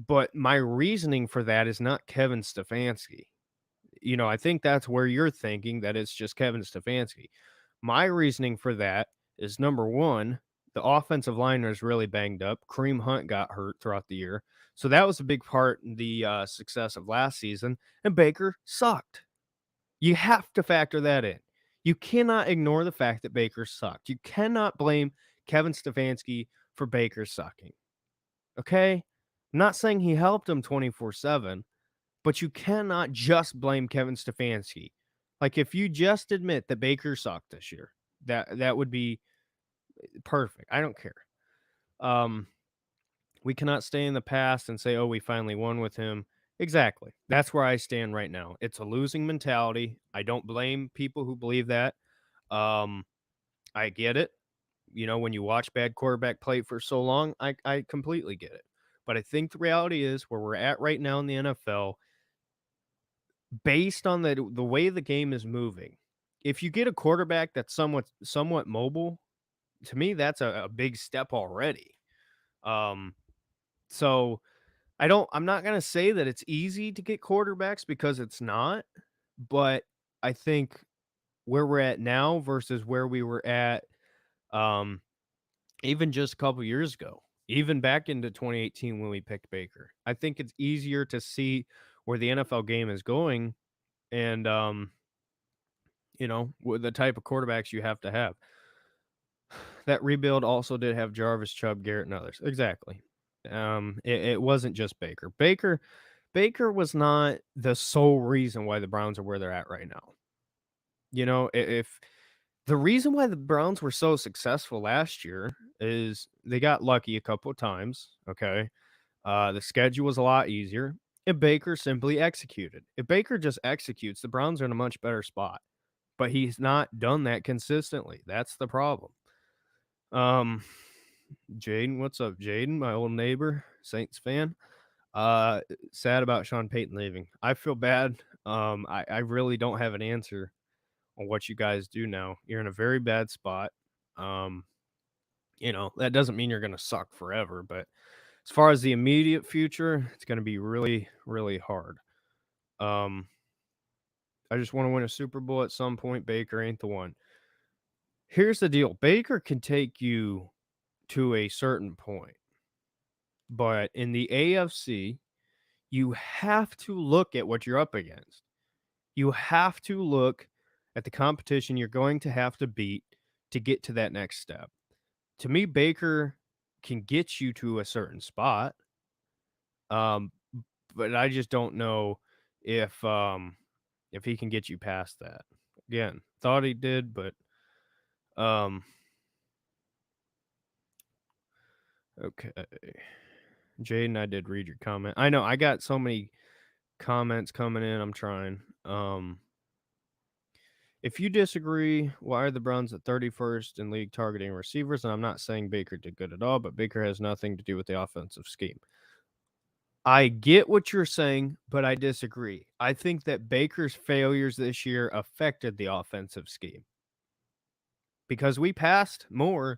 But my reasoning for that is not Kevin Stefanski. I think that's where you're thinking that it's just Kevin Stefanski. My reasoning for that is number one, the offensive line was really banged up. Kareem Hunt got hurt throughout the year. So that was a big part in the success of last season. And Baker sucked. You have to factor that in. You cannot ignore the fact that Baker sucked. You cannot blame Kevin Stefanski for Baker sucking. Okay? I'm not saying he helped him 24/7, but you cannot just blame Kevin Stefanski. Like, if you just admit that Baker sucked this year, that would be perfect. I don't care. Um, we cannot stay in the past and say, "Oh, we finally won with him." Exactly. That's where I stand right now. It's a losing mentality. I don't blame people who believe that. Um, I get it. When you watch bad quarterback play for so long, I completely get it. But I think the reality is where we're at right now in the NFL, based on the way the game is moving, if you get a quarterback that's somewhat mobile, to me, that's a big step already. Um, so I'm not gonna say that it's easy to get quarterbacks because it's not, but I think where we're at now versus where we were at, um, even just a couple years ago, even back into 2018 when we picked Baker, I think it's easier to see where the NFL game is going and with the type of quarterbacks you have to have. That rebuild also did have Jarvis, Chubb, Garrett, and others. Exactly. It wasn't just Baker. Baker was not the sole reason why the Browns are where they're at right now. If the reason why the Browns were so successful last year is they got lucky a couple of times. Okay. The schedule was a lot easier, and Baker simply executed. If Baker just executes, the Browns are in a much better spot. but he's not done that consistently. That's the problem. Um, Jaden, what's up, Jaden? My old neighbor, Saints fan. Uh, Sad about Sean Peyton leaving. I feel bad. I really don't have an answer on what you guys do now. You're in a very bad spot. Um, that doesn't mean you're going to suck forever, but as far as the immediate future, it's going to be really, really hard. Um, I just want to win a Super Bowl at some point. Baker ain't the one. Here's the deal. Baker can take you to a certain point, but in the AFC, you have to look at what you're up against. You have to look at the competition you're going to have to beat to get to that next step. To me, Baker can get you to a certain spot, um, but I just don't know if he can get you past that. Again, thought he did, but um, okay. Jaden, I did read your comment. I know I got so many comments coming in. I'm trying. If you disagree, why are the Browns at 31st in league targeting receivers? And I'm not saying Baker did good at all, but Baker has nothing to do with the offensive scheme. I get what you're saying, but I disagree. I think that Baker's failures this year affected the offensive scheme because we passed more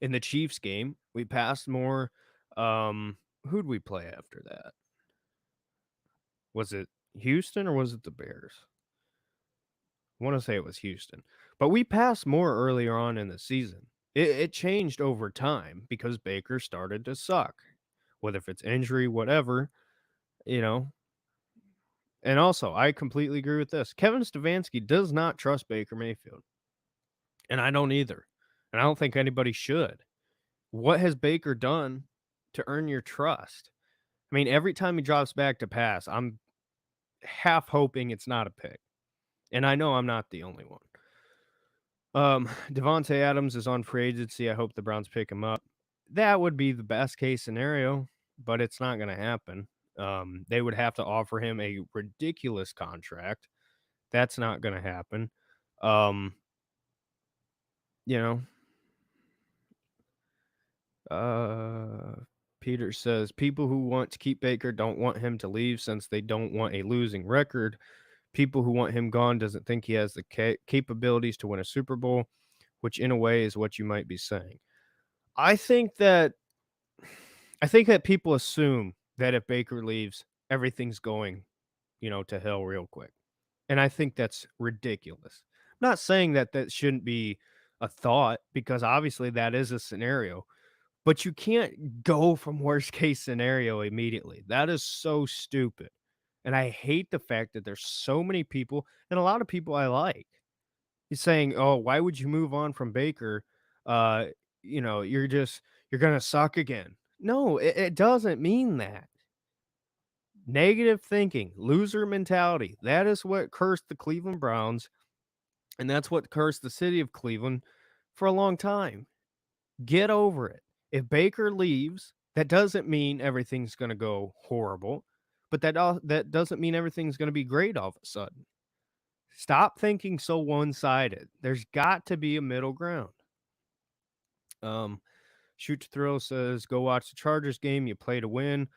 in the Chiefs game. We passed more. Who'd we play after that? Was it Houston or was it the Bears? I want to say it was Houston, but we passed more earlier on in the season. It changed over time because Baker started to suck, whether if it's injury, whatever, you know. And also, I completely agree with this. Kevin Stefanski does not trust Baker Mayfield, and I don't either. And I don't think anybody should. What has Baker done to earn your trust? I mean, every time he drops back to pass, I'm half hoping it's not a pick. And I know I'm not the only one. Devontae Adams is on free agency. I hope the Browns pick him up. That would be the best case scenario, but it's not going to happen. They would have to offer him a ridiculous contract. That's not going to happen. Um, you know, Peter says people who want to keep Baker don't want him to leave since they don't want a losing record. People who want him gone doesn't think he has the capabilities to win a Super Bowl, which in a way is what you might be saying. I think that people assume that if Baker leaves, everything's going, to hell real quick. And I think that's ridiculous. I'm not saying that that shouldn't be a thought because obviously that is a scenario, but you can't go from worst case scenario immediately. That is so stupid. And I hate the fact that there's so many people and a lot of people I like. He's saying, "Oh, why would you move on from Baker? Uh, you're gonna suck again." No, it doesn't mean that. Negative thinking, loser mentality. That is what cursed the Cleveland Browns, and that's what cursed the city of Cleveland for a long time. Get over it. If Baker leaves, that doesn't mean everything's gonna go horrible, but that doesn't mean everything's gonna be great all of a sudden. Stop thinking so one-sided. There's got to be a middle ground. Shoot to Thrill says, go watch the Chargers game. You play to win.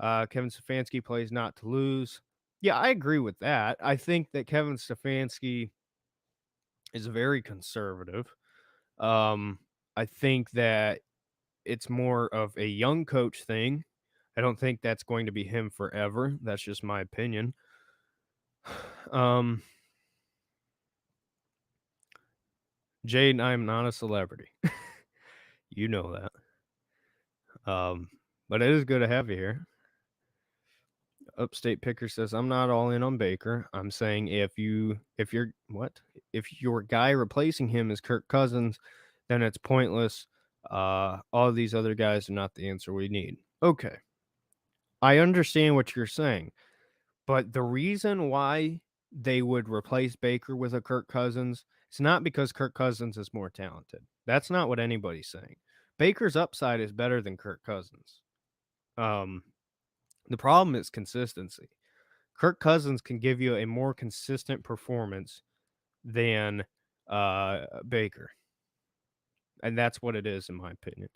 Kevin Stefanski plays not to lose. Yeah, I agree with that. I think that Kevin Stefanski is very conservative. I think that it's more of a young coach thing. I don't think that's going to be him forever. That's just my opinion. Jaden, I'm not a celebrity. You know that. But it is good to have you here. Upstate Picker says, I'm not all in on Baker. I'm saying if your guy replacing him is Kirk Cousins, then it's pointless. All these other guys are not the answer we need. Okay. I understand what you're saying, but the reason why they would replace Baker with a Kirk Cousins, it's not because Kirk Cousins is more talented. That's not what anybody's saying. Baker's upside is better than Kirk Cousins. The problem is consistency. Kirk Cousins can give you a more consistent performance than Baker. And that's what it is, in my opinion.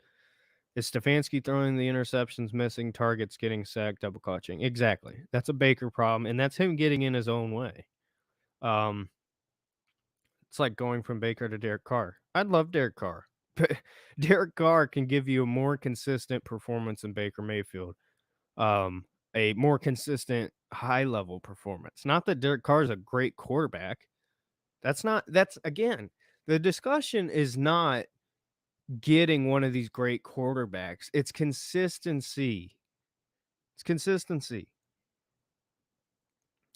Is Stefanski throwing the interceptions, missing targets, getting sacked, double clutching? Exactly. That's a Baker problem, and that's him getting in his own way. Um, it's like going from Baker to Derek Carr. I'd love Derek Carr, but Derek Carr can give you a more consistent performance than Baker Mayfield. Um, a more consistent high level performance. Not that Derek Carr is a great quarterback. That's again, the discussion is not getting one of these great quarterbacks. It's consistency. It's consistency.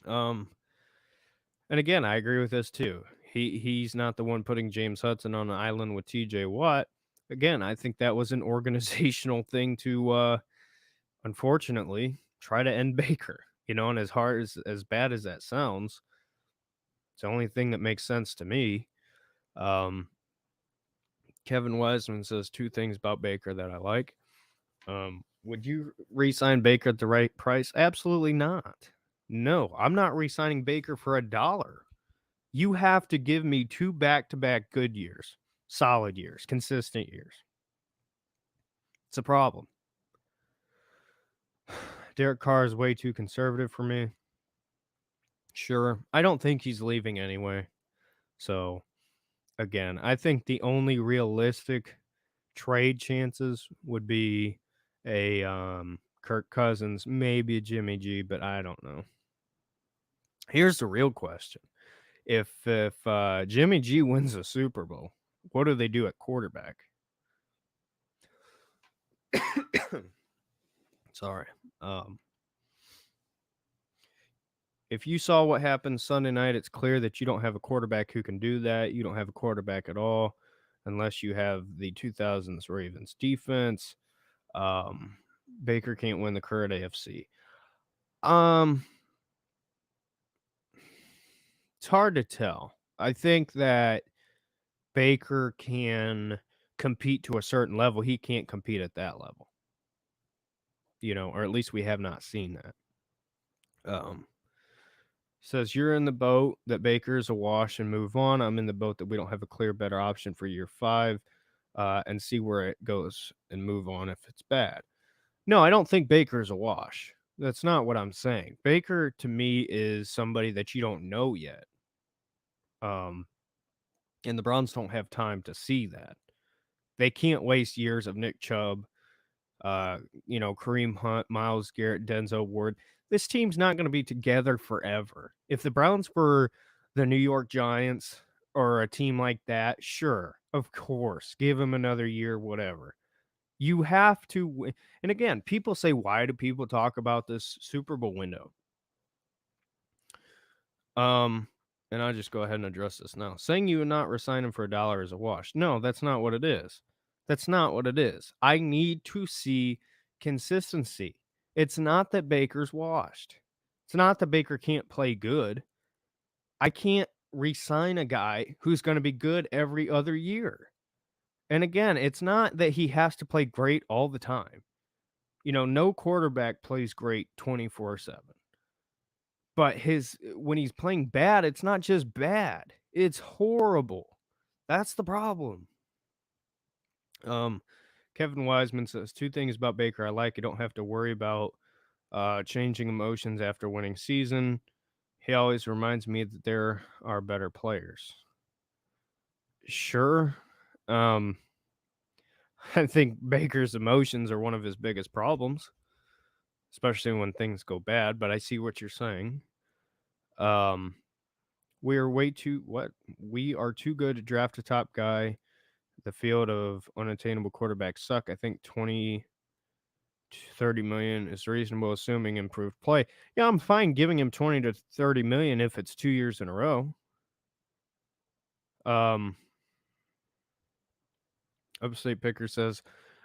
Um, and again, I agree with this too. He's not the one putting James Hudson on an island with TJ Watt. Again, I think that was an organizational thing to unfortunately try to end Baker. And as hard as bad as that sounds, it's the only thing that makes sense to me. Um, Kevin Wiseman says two things about Baker that I like. Would you re-sign Baker at the right price? Absolutely not. No, I'm not re-signing Baker for $1. You have to give me 2 back-to-back good years, solid years, consistent years. It's a problem. Derek Carr is way too conservative for me. Sure. I don't think he's leaving anyway. So, again, I think the only realistic trade chances would be a Kirk Cousins, maybe a Jimmy G, but I don't know. Here's the real question. If Jimmy G wins a Super Bowl, what do they do at quarterback? Sorry. If you saw what happened Sunday night, it's clear that you don't have a quarterback who can do that. You don't have a quarterback at all unless you have the 2000s Ravens defense. Baker can't win the current AFC. It's hard to tell. I think that Baker can compete to a certain level. He can't compete at that level, or at least we have not seen that. Says you're in the boat that Baker is a wash and move on. I'm in the boat that we don't have a clear, better option for year 5, and see where it goes and move on if it's bad. No, I don't think Baker is a wash. That's not what I'm saying. Baker to me is somebody that you don't know yet. And the Browns don't have time to see that. They can't waste years of Nick Chubb, Kareem Hunt, Myles Garrett, Denzel Ward. This team's not going to be together forever. If the Browns were the New York Giants or a team like that, sure, of course, give them another year, whatever. You have to win. And again, people say, why do people talk about this Super Bowl window? And I'll just go ahead and address this now. Saying you would not resign him for $1 is a wash. No, that's not what it is. That's not what it is. I need to see consistency. It's not that Baker's washed. It's not that Baker can't play good. I can't re-sign a guy who's going to be good every other year. And again, it's not that he has to play great all the time. No quarterback plays great 24/7. But when he's playing bad, it's not just bad. It's horrible. That's the problem. Kevin Wiseman says two things about Baker I like. You don't have to worry about changing emotions after winning season. He always reminds me that there are better players. Sure. I think Baker's emotions are one of his biggest problems, especially when things go bad, but I see what you're saying. We are too good to draft a top guy. The field of unattainable quarterbacks suck. I think 20 to 30 million is reasonable, assuming improved play. Yeah, I'm fine giving him 20 to 30 million if it's 2 years in a row. Upstate Picker says,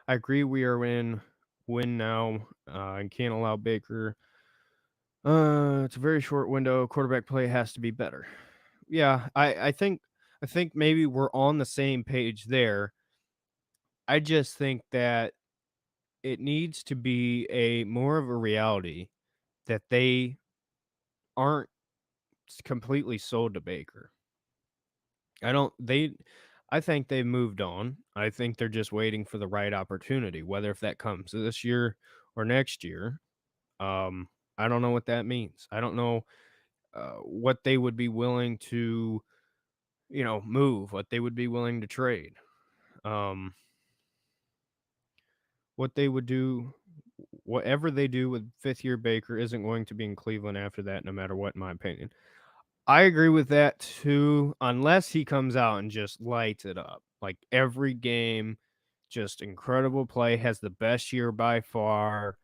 I agree we are in win now and can't allow Baker. It's a very short window. Quarterback play has to be better. Yeah, I think maybe we're on the same page there. I just think that it needs to be more of a reality that they aren't completely sold to Baker. I don't they I think they've moved on. I think they're just waiting for the right opportunity, whether if that comes this year or next year. Um, I don't know what that means. I don't know what they would be willing to, move, what they would be willing to trade. Um, what they would do, whatever they do with fifth year Baker isn't going to be in Cleveland after that, no matter what, in my opinion. I agree with that too, unless he comes out and just lights it up. Like every game, just incredible play, has the best year by far.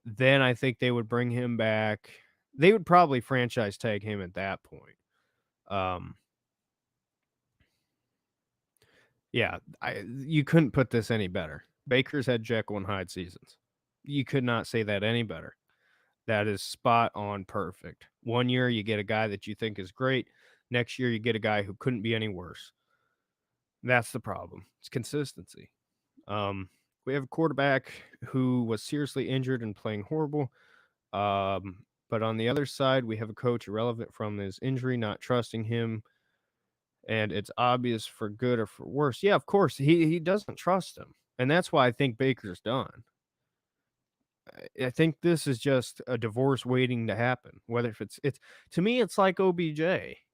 Then I think they would bring him back. They would probably franchise tag him at that point. Um, yeah, you couldn't put this any better. Baker's had Jekyll and Hyde seasons. You could not say that any better. That is spot on perfect. One year you get a guy that you think is great. Next year you get a guy who couldn't be any worse. That's the problem. It's consistency. Um, we have a quarterback who was seriously injured and playing horrible. But on the other side, we have a coach irrelevant from his injury, not trusting him, and it's obvious for good or for worse. Yeah, of course, he doesn't trust him, and that's why I think Baker's done. I think this is just a divorce waiting to happen. Whether if it's to me, it's like OBJ.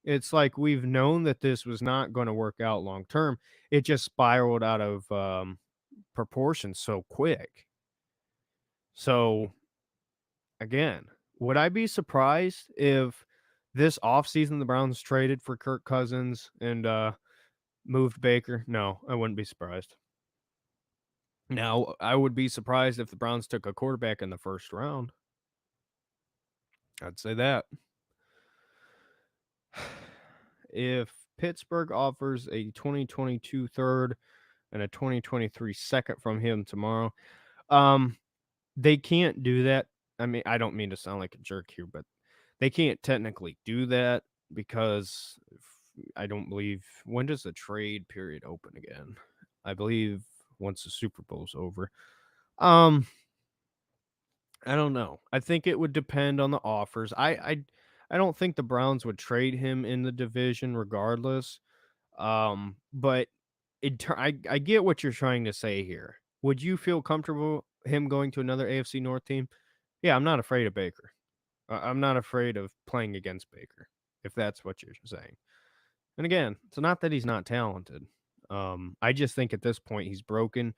It's like we've known that this was not going to work out long term. It just spiraled out of proportion so quick. So again, would I be surprised if this offseason the Browns traded for Kirk Cousins and moved Baker? No, I wouldn't be surprised. Now, I would be surprised if the Browns took a quarterback in the first round. I'd say that. If Pittsburgh offers a 2022 third and a 2023 second from him tomorrow, um, they can't do that. I mean, I don't mean to sound like a jerk here, but they can't technically do that because I don't believe when does the trade period open again? I believe once the Super Bowl's over. Um, I don't know. I think it would depend on the offers. I don't think the Browns would trade him in the division regardless. But I get what you're trying to say here. Would you feel comfortable him going to another AFC North team? Yeah, I'm not afraid of Baker. I'm not afraid of playing against Baker, if that's what you're saying. And again, it's not that he's not talented. I just think at this point he's broken.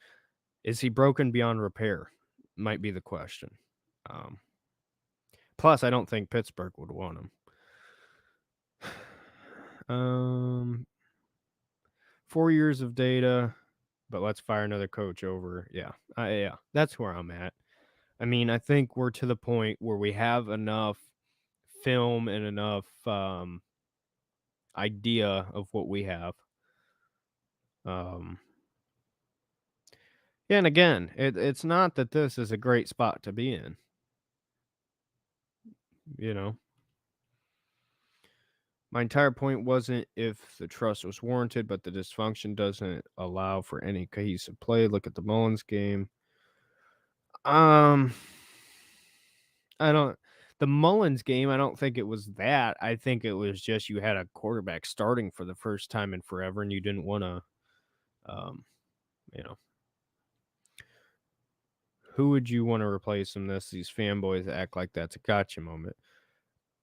Is he broken beyond repair? Might be the question. Um, Plus, I don't think Pittsburgh would want him. Um, 4 years of data, but let's fire another coach over. Yeah, that's where I'm at. I mean, I think we're to the point where we have enough film and enough idea of what we have. Um, yeah, and again, it's not that this is a great spot to be in. You know, my entire point wasn't if the trust was warranted, but the dysfunction doesn't allow for any cohesive play. Look at the Mullins game. Um, I don't. The Mullins game, I don't think it was that. I think it was just you had a quarterback starting for the first time in forever, and you didn't want to, um, you know, who would you want to replace him? These fanboys act like that's a gotcha moment.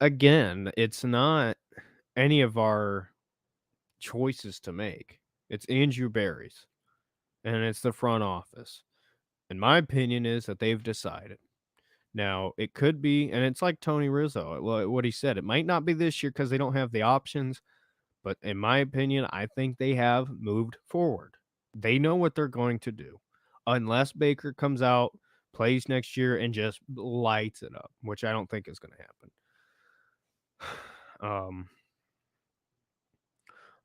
Again, it's not any of our choices to make. It's Andrew Barry's, and it's the front office. And my opinion is that they've decided. Now, it could be, and it's like Tony Rizzo, what he said. It might not be this year because they don't have the options, but in my opinion, I think they have moved forward. They know what they're going to do, unless Baker comes out, plays next year, and just lights it up, which I don't think is going to happen.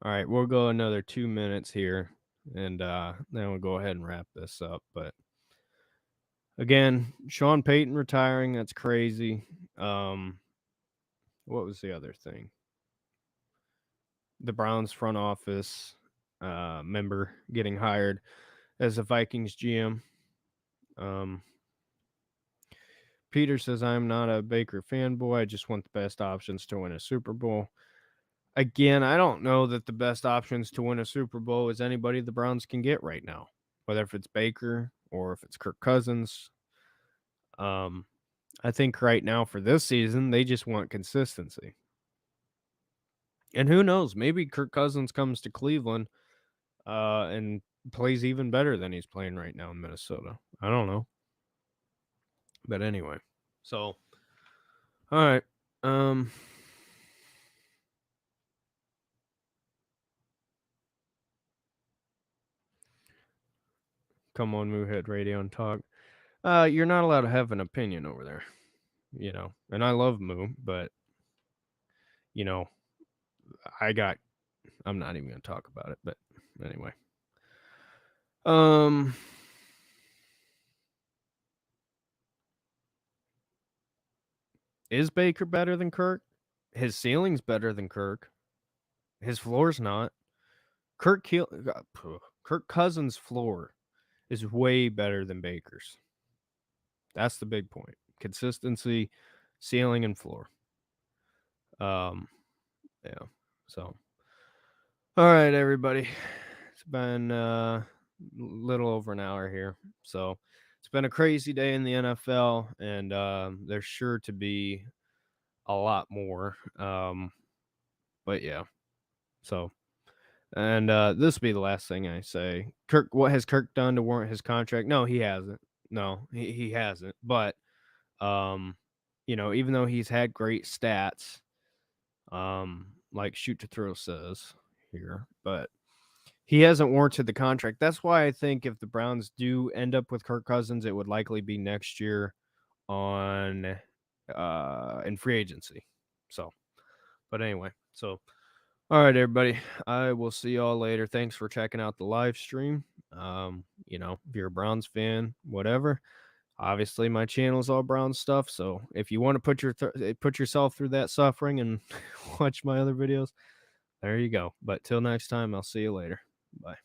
All right, we'll go another 2 minutes here, and then we'll go ahead and wrap this up. But again, Sean Peyton retiring, that's crazy. What was the other thing? The Browns front office member getting hired as a Vikings GM. Peter says, I'm not a Baker fanboy. I just want the best options to win a Super Bowl. Again, I don't know that the best options to win a Super Bowl is anybody the Browns can get right now, whether if it's Baker or if it's Kirk Cousins. Um, I think right now for this season, they just want consistency. And who knows? Maybe Kirk Cousins comes to Cleveland and plays even better than he's playing right now in Minnesota. I don't know. But anyway, so all right. Come on, Moohead Radio and talk. You're not allowed to have an opinion over there, And I love Moo, but you know, I'm not even gonna talk about it, but anyway. Is Baker better than Kirk? His ceiling's better than Kirk. His floor's not. Kirk Cousins' floor is way better than Baker's. That's the big point. Consistency, ceiling, and floor. Yeah. So, all right, everybody. It's been a little over an hour here. So, it's been a crazy day in the NFL, and there's sure to be a lot more. But yeah. So, and this will be the last thing I say. What has Kirk done to warrant his contract? No, he hasn't. No, he hasn't. But even though he's had great stats, like Shoot to Thrill says here, but he hasn't warranted the contract. That's why I think if the Browns do end up with Kirk Cousins, it would likely be next year on in free agency. So, but anyway, so all right, everybody. I will see y'all later. Thanks for checking out the live stream. If you're a Browns fan, whatever. Obviously, my channel is all Browns stuff. So if you want to put yourself through that suffering and watch my other videos, there you go. But till next time, I'll see you later. Bye.